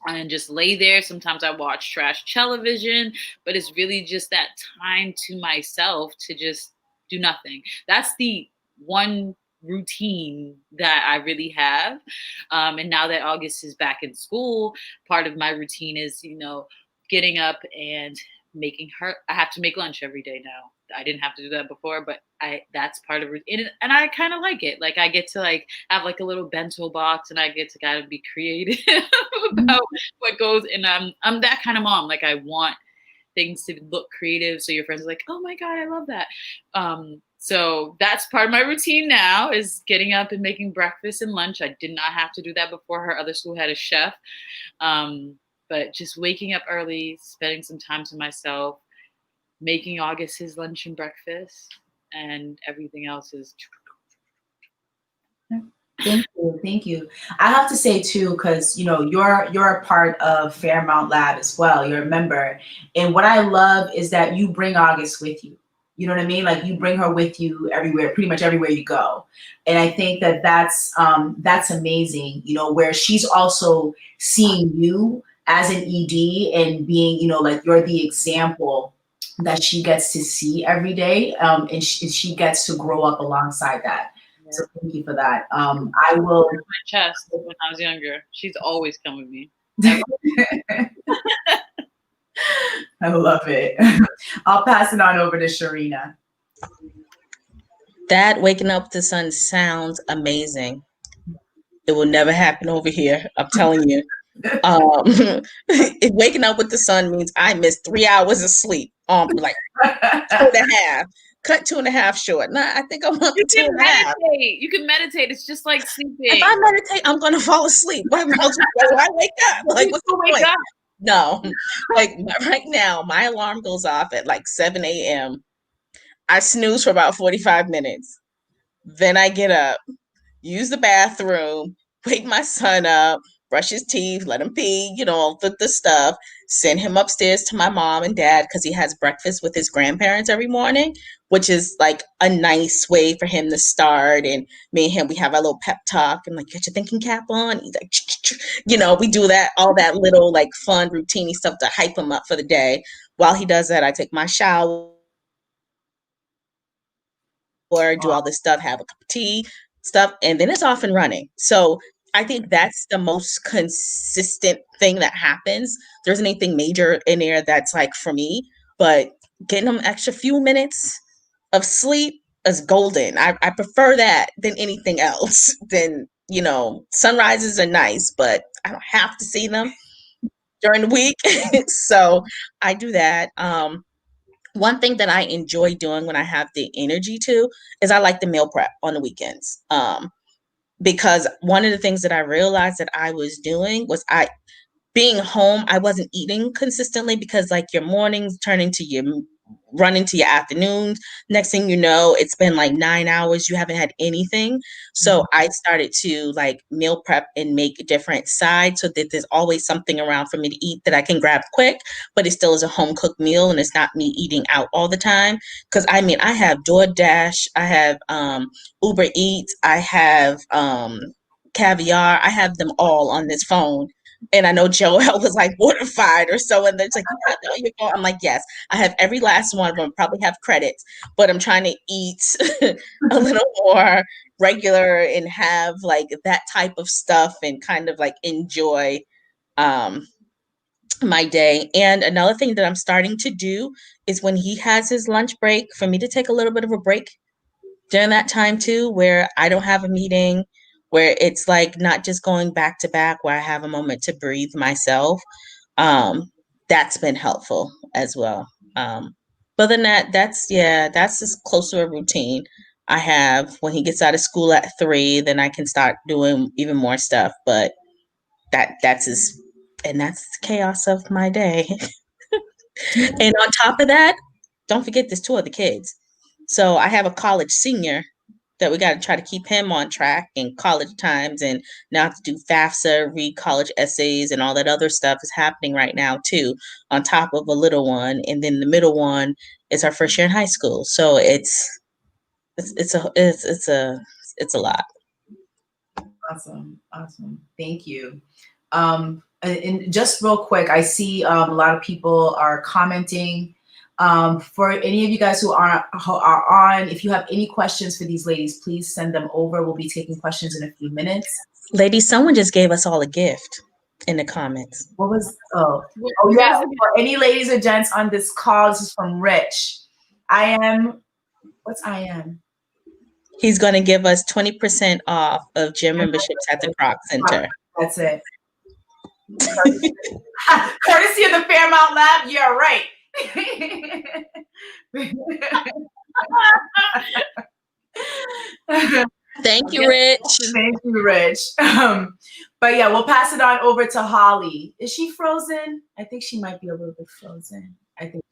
and just lay there. Sometimes I watch trash television, but it's really just that time to myself to just do nothing. That's the one routine that I really have. And now that August is back in school, part of my routine is, getting up and making her, I have to make lunch every day now. I didn't have to do that before, but that's part of it. And I kind of like it. Like I get to like have like a little bento box, and I get to kind of be creative about what goes. And I'm that kind of mom. Like I want things to look creative. So your friends are like, oh my God, I love that. So that's part of my routine now, is getting up and making breakfast and lunch. I did not have to do that before. Her other school had a chef. But just waking up early, spending some time to myself, making August his lunch and breakfast, and everything else is. Thank you. I have to say too, because you're a part of Fairmount Lab as well. You're a member, and what I love is that you bring August with you. You know what I mean? Like you bring her with you everywhere, pretty much everywhere you go. And I think that that's amazing. Where she's also seeing you as an ED and being, like you're the example that she gets to see every day, and she gets to grow up alongside that. Yeah. So thank you for that. I will. My chest when I was younger. She's always come with me. I love it. I'll pass it on over to Sharina. That waking up with the sun sounds amazing. It will never happen over here. I'm telling you. If waking up with the sun means I missed 3 hours of sleep. Like 2.5. Cut 2.5 short. Nah, I think I want you 2.5. Meditate. You can meditate. It's just like sleeping. If I meditate, I'm gonna fall asleep. Why do I wake up? Like, what's the point? No, like right now, my alarm goes off at like 7 a.m. I snooze for about 45 minutes. Then I get up, use the bathroom, wake my son up, brush his teeth, let him pee, the stuff, send him upstairs to my mom and dad because he has breakfast with his grandparents every morning, which is like a nice way for him to start. And me and him, we have a little pep talk and like, get your thinking cap on. He's like, we do that, all that little like fun, routine stuff to hype him up for the day. While he does that, I take my shower, do all this stuff, have a cup of tea, stuff, and then it's off and running. So I think that's the most consistent thing that happens. There isn't anything major in there that's like for me, but getting them extra few minutes of sleep is golden. I prefer that than anything else, than sunrises are nice, but I don't have to see them during the week. So I do that. One thing that I enjoy doing when I have the energy to is I like to meal prep on the weekends. Because one of the things that I realized that I was doing was being home, I wasn't eating consistently because like your mornings turn into running to your afternoons. Next thing you know, it's been like 9 hours. You haven't had anything. So I started to like meal prep and make different sides so that there's always something around for me to eat that I can grab quick, but it still is a home cooked meal and it's not me eating out all the time. Cause I mean, I have DoorDash, I have Uber Eats, I have Caviar, I have them all on this phone. And I know Joel was like mortified or so. And it's like, you have that on your phone. I'm like, yes, I have every last one of them, probably have credits, but I'm trying to eat a little more regular and have like that type of stuff and kind of like enjoy my day. And another thing that I'm starting to do is when he has his lunch break, for me to take a little bit of a break during that time too, where I don't have a meeting, where it's like not just going back to back, where I have a moment to breathe myself. That's been helpful as well. But then that's as close to a routine I have. When he gets out of school at 3, then I can start doing even more stuff. But that's the chaos of my day. And on top of that, don't forget there's 2 other kids. So I have a college senior that we got to try to keep him on track in college times, and now to do FAFSA, read college essays, and all that other stuff is happening right now too, on top of a little one. And then the middle one is our first year in high school. So it's a lot. Awesome. Thank you. And just real quick, I see a lot of people are commenting. For any of you guys who are on, if you have any questions for these ladies, please send them over. We'll be taking questions in a few minutes. Ladies, someone just gave us all a gift in the comments. What was, yeah, for any ladies or gents on this call, this is from Rich. What's I am? He's going to give us 20% off of gym memberships at the Croc Center. That's it. Courtesy of the Fairmount Lab, you're right. Thank you, Rich. Thank you, Rich. But yeah, we'll pass it on over to Holly. Is she frozen? I think she might be a little bit frozen. I think.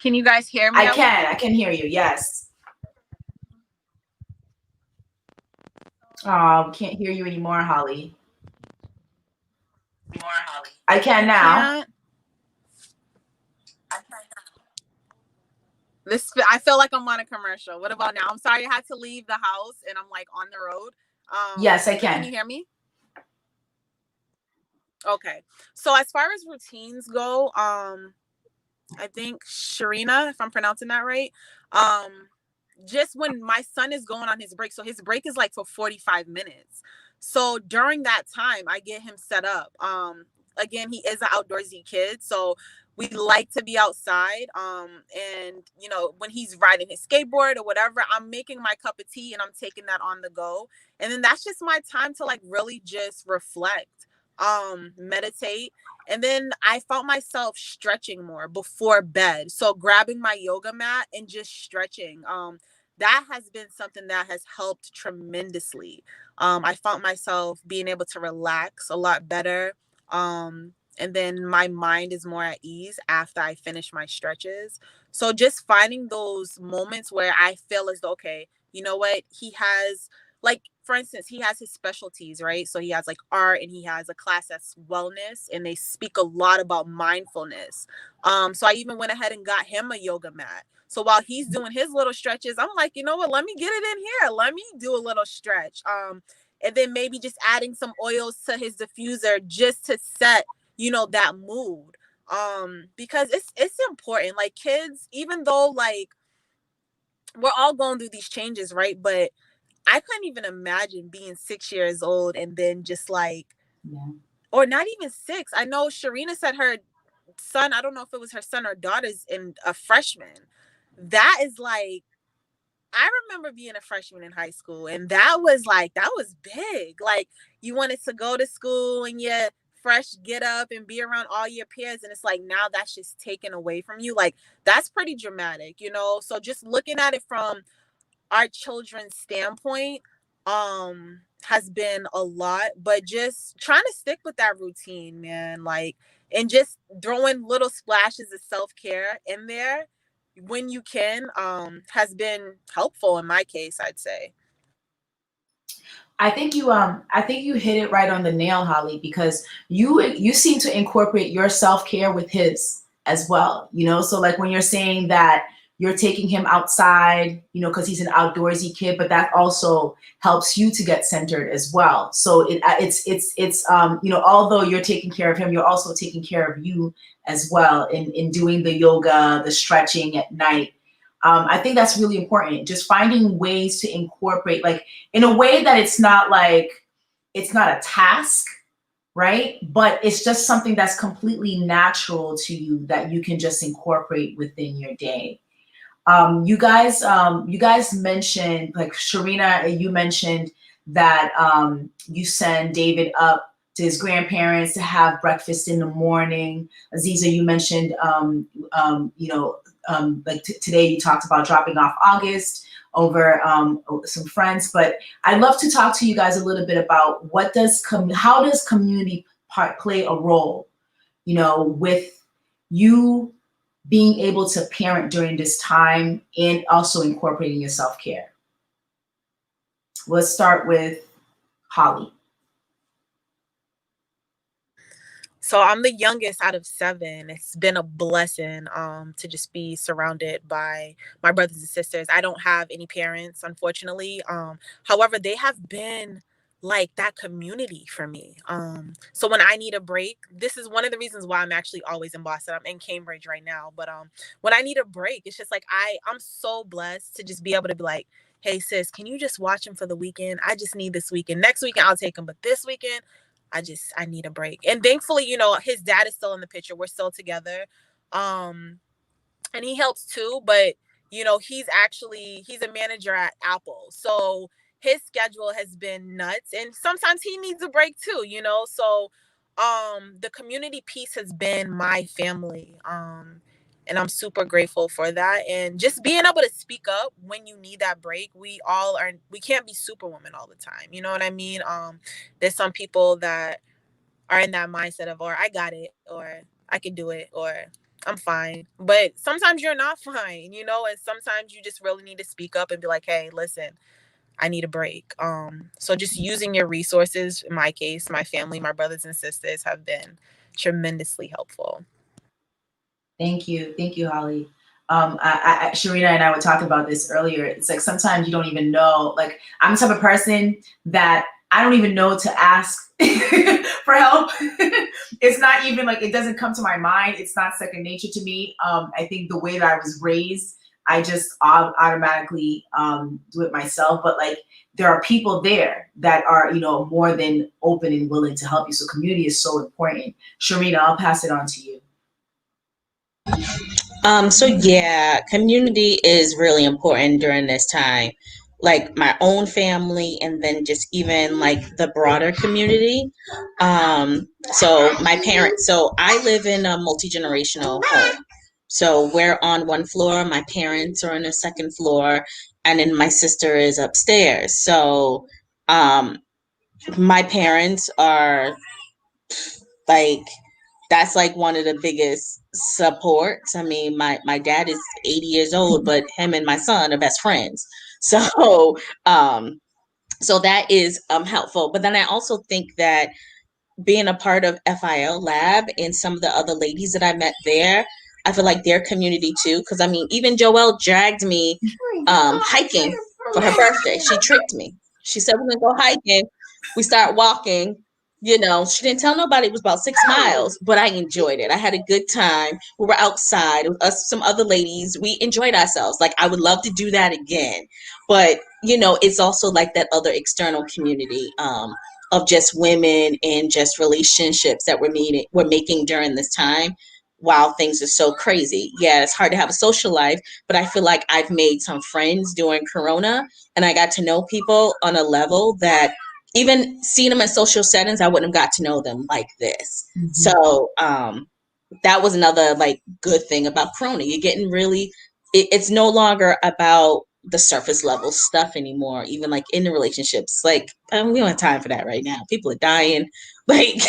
Can you guys hear me? I can hear you. Yes. Oh, we can't hear you anymore, Holly. I can now. I feel like I'm on a commercial. What about now? I'm sorry, I had to leave the house and I'm like on the road. Yes, I can. Can you hear me? Okay. So as far as routines go, I think Sharina, if I'm pronouncing that right, just when my son is going on his break, so his break is like for 45 minutes. So during that time, I get him set up. Again, he is an outdoorsy kid, so we like to be outside. And when he's riding his skateboard or whatever, I'm making my cup of tea and I'm taking that on the go. And then that's just my time to like really just reflect, meditate. And then I found myself stretching more before bed. So grabbing my yoga mat and just stretching. That has been something that has helped tremendously. I found myself being able to relax a lot better. And then my mind is more at ease after I finish my stretches. So just finding those moments where I feel as though, okay, you know what, he has, like, for instance, he has his specialties, right? So he has like art and he has a class that's wellness, and they speak a lot about mindfulness. So I even went ahead and got him a yoga mat. So while he's doing his little stretches, I'm like, you know what, let me get it in here. Let me do a little stretch. And then maybe just adding some oils to his diffuser just to set, that mood. Because it's important. Like kids, even though like we're all going through these changes, right? But I couldn't even imagine being 6 years old and then just like, or not even 6. I know Sharina said her son, I don't know if it was her son or daughter's in a freshman. That is like I remember being a freshman in high school, and that was big. Like, you wanted to go to school and you fresh get up and be around all your peers, and it's like now that's just taken away from you. Like, that's pretty dramatic, you know? So just looking at it from our children's standpoint has been a lot, but just trying to stick with that routine, man, like, and just throwing little splashes of self-care in there when you can has been helpful in my case, I'd say. I think you hit it right on the nail, Holly, because you seem to incorporate your self-care with his as well, you know? So like when you're saying that you're taking him outside, you know, because he's an outdoorsy kid, but that also helps you to get centered as well. So it's you know, although you're taking care of him, you're also taking care of you as well in doing the yoga, the stretching at night. I think that's really important. Just finding ways to incorporate, like in a way that it's not a task, right? But it's just something that's completely natural to you that you can just incorporate within your day. You guys mentioned, like Sharina, you mentioned that you send David up to his grandparents to have breakfast in the morning. Aziza, you mentioned, you know, like today you talked about dropping off August over some friends, but I'd love to talk to you guys a little bit about how does community play a role, you know, with you being able to parent during this time and also incorporating your self-care. Let's start with Holly. So I'm the youngest out of 7. It's been a blessing to just be surrounded by my brothers and sisters. I don't have any parents, unfortunately. However, they have been like that community for me. So when I need a break, this is one of the reasons why I'm actually always in Boston. I'm in Cambridge right now, but when I need a break, it's just like I'm so blessed to just be able to be like, hey sis, can you just watch him for the weekend? I just need this weekend. Next weekend I'll take him, but this weekend I need a break. And thankfully, you know, his dad is still in the picture. We're still together. And he helps too, but you know, he's a manager at Apple. So his schedule has been nuts, and sometimes he needs a break too, you know. So the community piece has been my family. And I'm super grateful for that. And just being able to speak up when you need that break. We can't be superwoman all the time. You know what I mean? There's some people that are in that mindset of, or I got it, or I can do it, or I'm fine. But sometimes you're not fine, you know, and sometimes you just really need to speak up and be like, hey, listen, I need a break. So just using your resources, in my case, my family, my brothers and sisters have been tremendously helpful. Thank you, Holly. Sharina and I were talking about this earlier. It's like sometimes you don't even know. Like I'm the type of person that I don't even know to ask for help. It's not even like it doesn't come to my mind. It's not second nature to me. I think the way that I was raised, I just automatically do it myself. But like there are people there that are, you know, more than open and willing to help you. So community is so important. Sharina, I'll pass it on to you. So yeah, community is really important during this time. Like my own family and then just even like the broader community. So my parents, so I live in a multi-generational home. So we're on one floor, my parents are on the second floor, and then my sister is upstairs. So my parents are like, that's like one of the biggest supports. I mean, my dad is 80 years old, but him and my son are best friends. So so that is helpful. But then I also think that being a part of FIL Lab and some of the other ladies that I met there, I feel like their community too. Because I mean, even Joelle dragged me hiking for her birthday. She tricked me. She said we're gonna go hiking. We start walking. You know, she didn't tell nobody it was about 6 miles, but I enjoyed it. I had a good time. We were outside with us, some other ladies. We enjoyed ourselves. Like I would love to do that again. But you know, it's also like that other external community of just women and just relationships that we're making during this time, while things are so crazy. Yeah, it's hard to have a social life, but I feel like I've made some friends during Corona, and I got to know people on a level that even seeing them in social settings, I wouldn't have got to know them like this. Mhm. So that was another like good thing about Corona. You're getting really, it's no longer about the surface level stuff anymore, even like in the relationships. Like we don't have time for that right now. People are dying. Like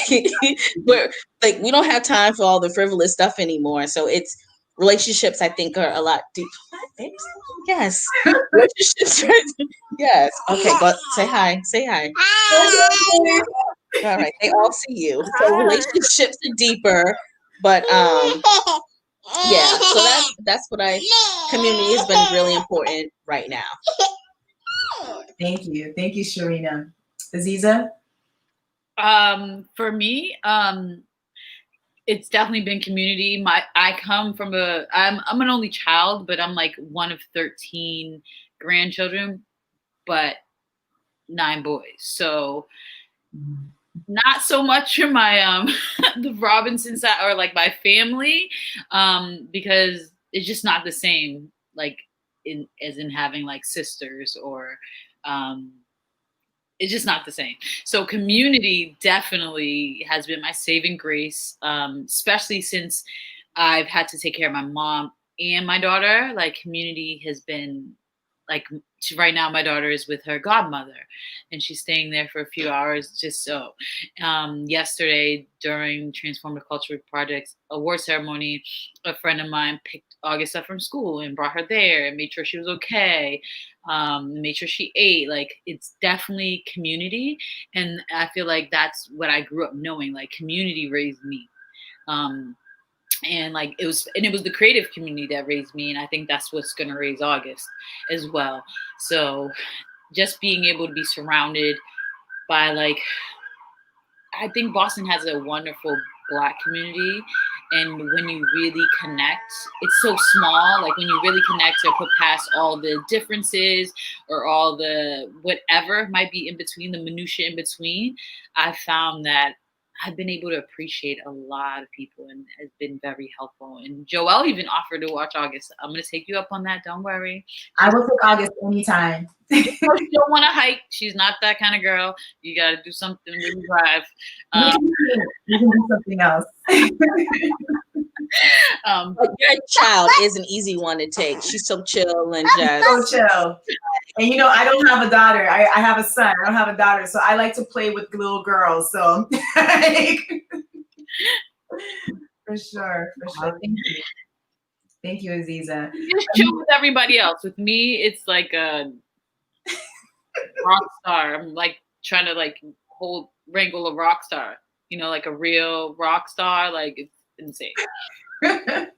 we're like we don't have time for all the frivolous stuff anymore. So it's relationships I think are a lot deep. What, baby? Yes. Relationships. Yes. Okay, but say hi. Say hi. All right. They all see you. So relationships are deeper, but yeah. So that's what community has been really important right now. Thank you, Sharina. Aziza. For me, it's definitely been community. I come from I'm an only child, but I'm like one of 13 grandchildren, but 9 boys. So not so much for my the Robinson side or like my family, because it's just not the same like as in having like sisters or it's just not the same. So community definitely has been my saving grace, especially since I've had to take care of my mom and my daughter. Like community has been like right now my daughter is with her godmother and she's staying there for a few hours just so. Yesterday during Transformative Culture Project's award ceremony, a friend of mine picked August up from school and brought her there and made sure she was okay, made sure she ate. Like it's definitely community, and I feel like that's what I grew up knowing. Like community raised me. And like it was the creative community that raised me, and I think that's what's going to raise August as well. So just being able to be surrounded by like, I think Boston has a wonderful Black community, and when you really connect, it's so small. Like when you really connect or put past all the differences or all the whatever might be in between, the minutia in between, I found that I've been able to appreciate a lot of people, and it's been very helpful. And Joelle even offered to watch August. I'm going to take you up on that. Don't worry. I will take August anytime. She don't want to hike. She's not that kind of girl. You got to do something really drive. You can do something else. But your child is an easy one to take. She's so chill and just so chill. And you know, I don't have a daughter. I have a son. I don't have a daughter, so I like to play with little girls. So for sure. Thank you, Aziza. Just chill with everybody else. With me, it's like a rock star. I'm like trying to like wrangle a rock star. You know, like a real rock star. Like it's insane. But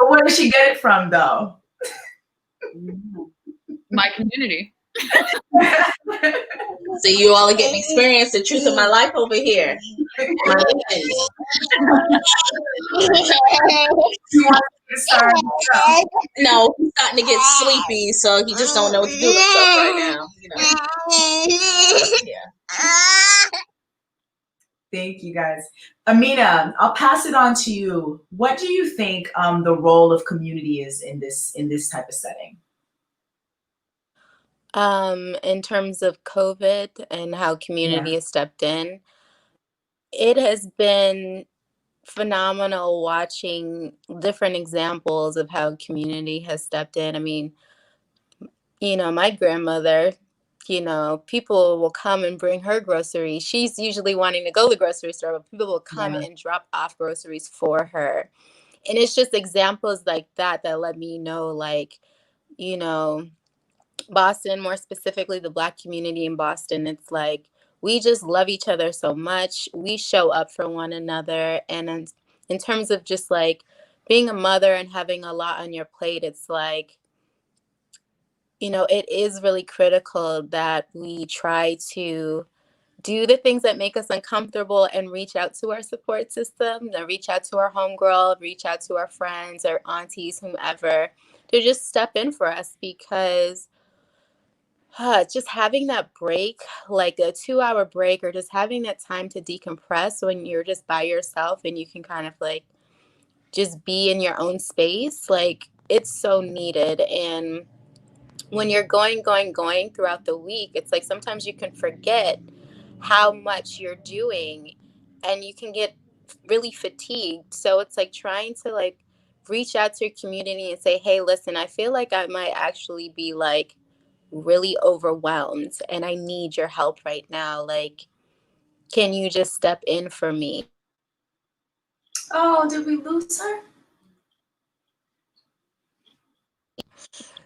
where did she get it from, though? My community. So you all are getting experience the truth of my life over here. No, he's starting to get sleepy, so he just don't know what to do with himself right now. You know? Yeah. Thank you, guys. Amina, I'll pass it on to you. What do you think the role of community is in this type of setting? In terms of COVID and how community has stepped in, it has been phenomenal watching different examples of how community has stepped in. I mean, you know, my grandmother, you know, people will come and bring her groceries. She's usually wanting to go to the grocery store, but people will come and drop off groceries for her. And it's just examples like that that let me know, like, you know, Boston, more specifically the Black community in Boston, it's like we just love each other so much. We show up for one another. And in terms of just like being a mother and having a lot on your plate, it's like, you know, it is really critical that we try to do the things that make us uncomfortable and reach out to our support system, and reach out to our homegirl, reach out to our friends, our aunties, whomever, to just step in for us, because just having that break, like a 2-hour break, or just having that time to decompress when you're just by yourself and you can kind of like just be in your own space, like it's so needed. And when you're going throughout the week, it's like sometimes you can forget how much you're doing and you can get really fatigued. So it's like trying to like reach out to your community and say, hey, listen, I feel like I might actually be like really overwhelmed and I need your help right now. Like, can you just step in for me? Oh, did we lose her?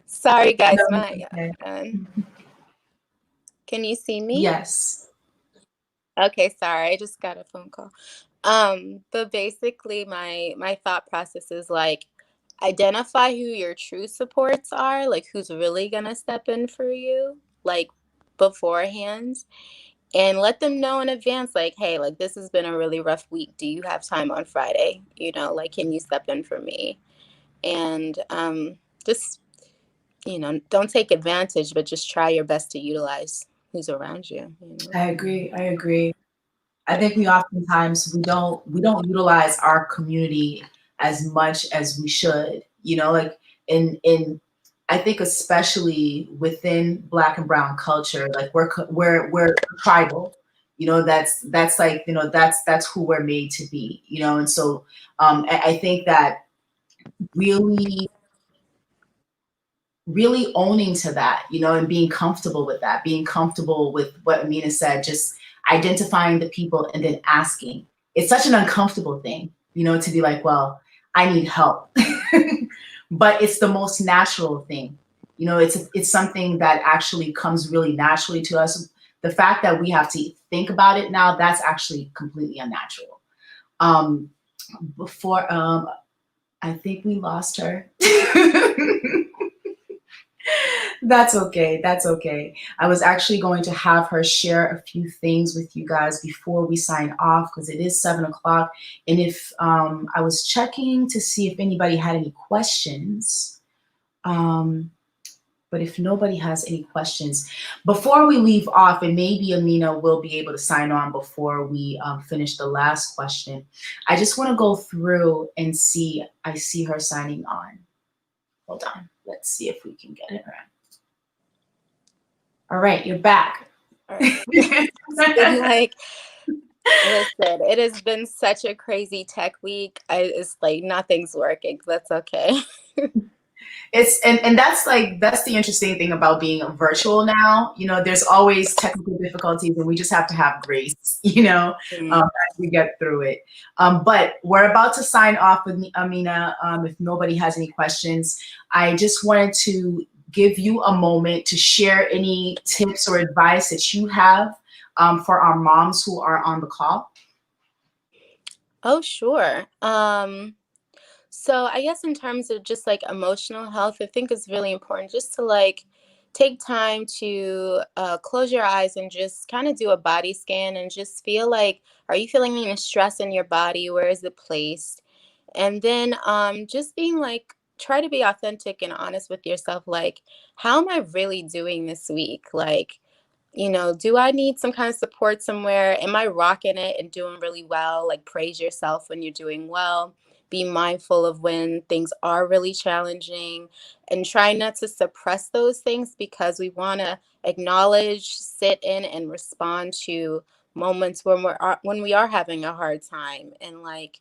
Sorry, guys. No, My okay. Can you see me? Yes. Okay, sorry. I just got a phone call. But basically my thought process is like identify who your true supports are, like who's really gonna step in for you, like beforehand, and let them know in advance, like, hey, like this has been a really rough week. Do you have time on Friday? You know, like can you step in for me? And just, you know, don't take advantage, but just try your best to utilize who's around you, you know? I agree. I agree. I think we oftentimes we don't utilize our community as much as we should. You know, like in I think especially within Black and Brown culture, like we're tribal. You know, that's like, you know, that's who we're made to be. You know, and so I think that really really owning to that, you know, and being comfortable with that, being comfortable with what Amina said, just identifying the people and then asking. It's such an uncomfortable thing, you know, to be like, well, I need help. But it's the most natural thing. You know, it's something that actually comes really naturally to us. The fact that we have to think about it now, that's actually completely unnatural. Before I think we lost her. That's okay. That's okay. I was actually going to have her share a few things with you guys before we sign off because it is 7 o'clock. And if I was checking to see if anybody had any questions, but if nobody has any questions, before we leave off, and maybe Amina will be able to sign on before we finish the last question, I just want to go through and see. I see her signing on. Hold on. Let's see if we can get it right. All right, you're back. All right. Like, listen, it has been such a crazy tech week. It's like nothing's working. That's okay. It's and that's the interesting thing about being virtual now. You know, there's always technical difficulties, and we just have to have grace. You know, as we get through it. But we're about to sign off with Amina. If nobody has any questions, I just wanted to give you a moment to share any tips or advice that you have for our moms who are on the call. Oh, sure. So I guess in terms of just like emotional health, I think it's really important just to like take time to close your eyes and just kind of do a body scan and just feel like, are you feeling any stress in your body? Where is it placed? And then just being like, try to be authentic and honest with yourself. Like, how am I really doing this week? Like, you know, do I need some kind of support somewhere? Am I rocking it and doing really well? Like, praise yourself when you're doing well. Be mindful of when things are really challenging and try not to suppress those things because we want to acknowledge, sit in, and respond to moments when we are having a hard time and like,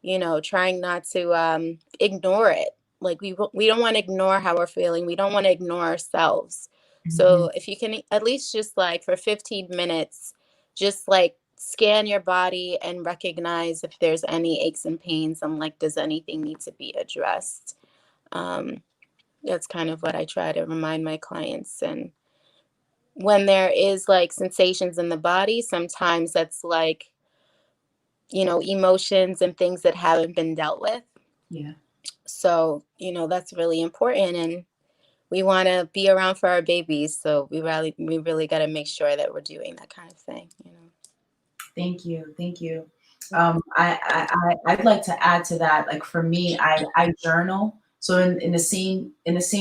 you know, trying not to ignore it. Like we don't want to ignore how we're feeling. We don't want to ignore ourselves. So if you can at least just like for 15 minutes, just like scan your body and recognize if there's any aches and pains and like, does anything need to be addressed? That's kind of what I try to remind my clients. And when there is like sensations in the body, sometimes that's like, you know, emotions and things that haven't been dealt with. Yeah. So, you know, that's really important. And we want to be around for our babies, so we really got to make sure that we're doing that kind of thing, you know. Thank you, thank you. I'd like to add to that. Like for me, I journal. So in the same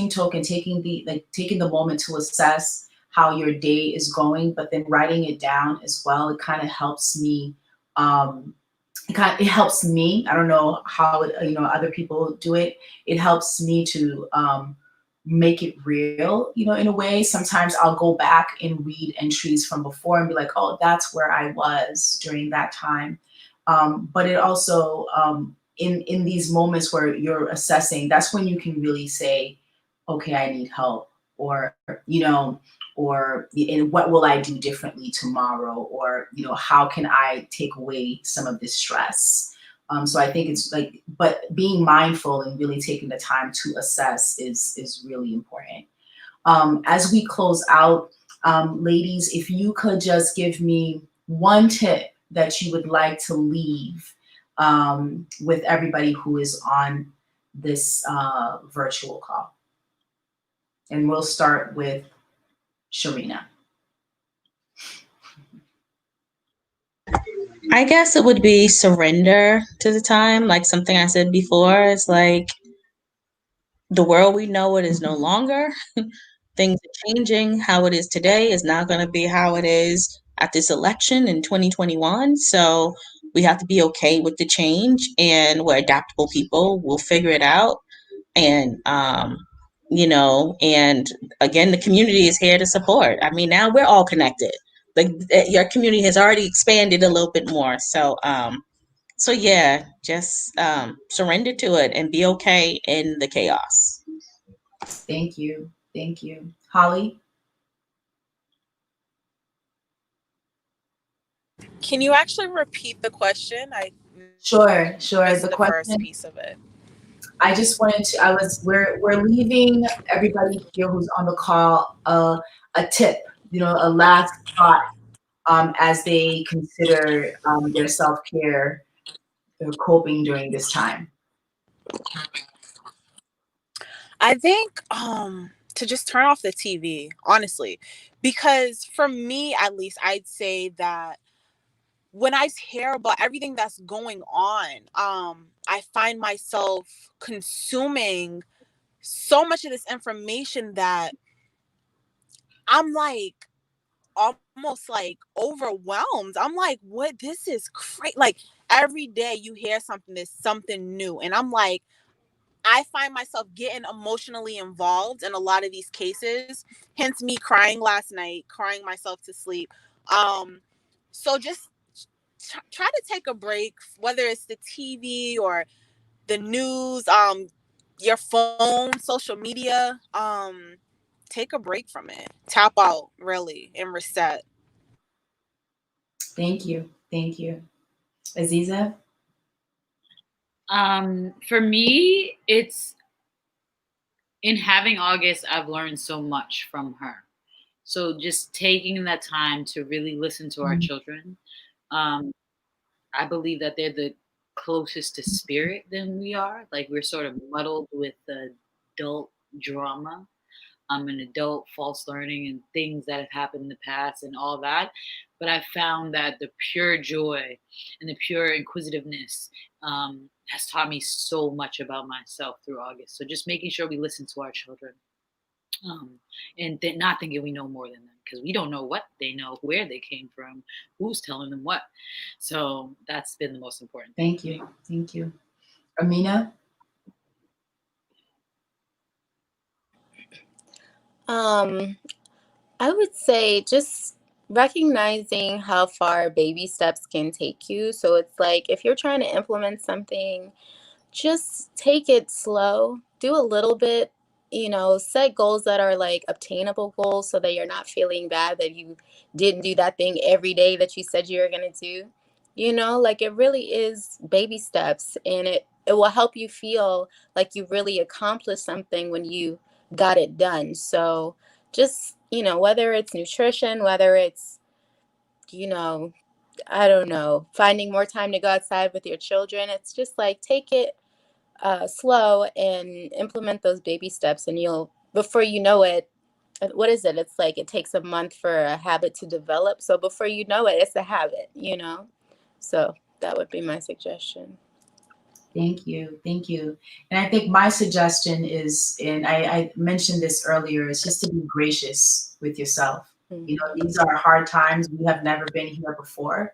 token, taking the moment to assess how your day is going, but then writing it down as well. It kind of helps me it helps me. I don't know how other people do it. It helps me to make it real, in a way. Sometimes I'll go back and read entries from before and be like, oh, that's where I was during that time. But it also, in these moments where you're assessing, that's when you can really say, okay, I need help, or or and what will I do differently tomorrow, or how can I take away some of this stress. So I think it's like, but being mindful and really taking the time to assess is really important. As we close out, ladies, if you could just give me one tip that you would like to leave with everybody who is on this virtual call. And we'll start with Sharina. I guess it would be surrender to the time. Like something I said before, it's like the world we know it is no longer. Things are changing. How it is today is not going to be how it is at this election in 2021. So we have to be okay with the change, and we're adaptable people. We'll figure it out. And, and again, the community is here to support. I mean, now we're all connected. Like your community has already expanded a little bit more. So yeah, just surrender to it and be okay in the chaos. Thank you. Thank you. Holly? Can you actually repeat the question? I Sure. missed The the first question, piece of it. I just wanted to, we're leaving everybody here who's on the call a tip, a last thought as they consider their self-care, their coping during this time. I think to just turn off the TV, honestly, because for me, at least, I'd say that when I hear about everything that's going on, I find myself consuming so much of this information that I'm like almost like overwhelmed. I'm like, what? This is great. Like every day you hear something, there's something new. And I'm like, I find myself getting emotionally involved in a lot of these cases, hence me crying last night, crying myself to sleep. So just try to take a break, whether it's the TV or the news, your phone, social media. Take a break from it. Tap out, really, and reset. Thank you. Thank you. Aziza? For me, it's in having August, I've learned so much from her. So just taking that time to really listen to our children. I believe that they're the closest to spirit than we are. Like we're sort of muddled with the adult drama, and adult false learning and things that have happened in the past and all that. But I found that the pure joy and the pure inquisitiveness has taught me so much about myself through August. So just making sure we listen to our children, and not thinking we know more than them, because we don't know what they know, where they came from, who's telling them what. So that's been the most important thing. Thank you. Thank you. Amina? I would say just recognizing how far baby steps can take you. So it's like if you're trying to implement something, just take it slow, do a little bit, set goals that are like obtainable goals so that you're not feeling bad that you didn't do that thing every day that you said you were going to do. Like it really is baby steps, and it will help you feel like you really accomplished something when you got it done. So just, whether it's nutrition, whether it's, I don't know, finding more time to go outside with your children, it's just like take it slow and implement those baby steps, and you'll, before you know it, what is it? It's like it takes a month for a habit to develop. So before you know it, it's a habit. So that would be my suggestion. Thank you. Thank you. And I think my suggestion is, and I mentioned this earlier, is just to be gracious with yourself. Mm-hmm. These are hard times. We have never been here before.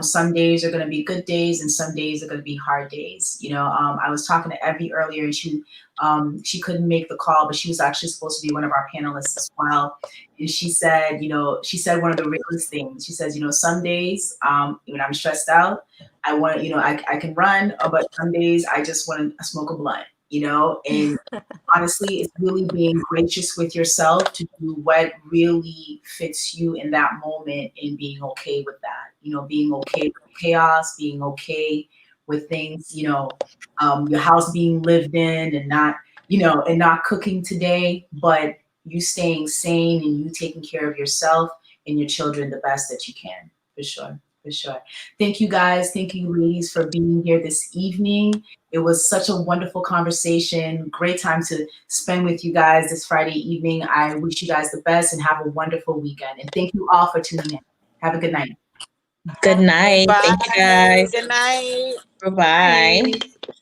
Some days are going to be good days and some days are going to be hard days. I was talking to Evie earlier and she couldn't make the call, but she was actually supposed to be one of our panelists as well. And she said, one of the realest things. She says, some days when I'm stressed out, I want, I can run, but some days I just want to smoke a blunt, and honestly, it's really being gracious with yourself to do what really fits you in that moment and being okay with that. Being okay with chaos, being okay with things, your house being lived in and not, and not cooking today, but you staying sane and you taking care of yourself and your children the best that you can, for sure. For sure. Thank you guys. Thank you, ladies, for being here this evening. It was such a wonderful conversation. Great time to spend with you guys this Friday evening. I wish you guys the best and have a wonderful weekend. And thank you all for tuning in. Have a good night. Good night. Bye. Thank you guys. Good night. Bye-bye. Bye.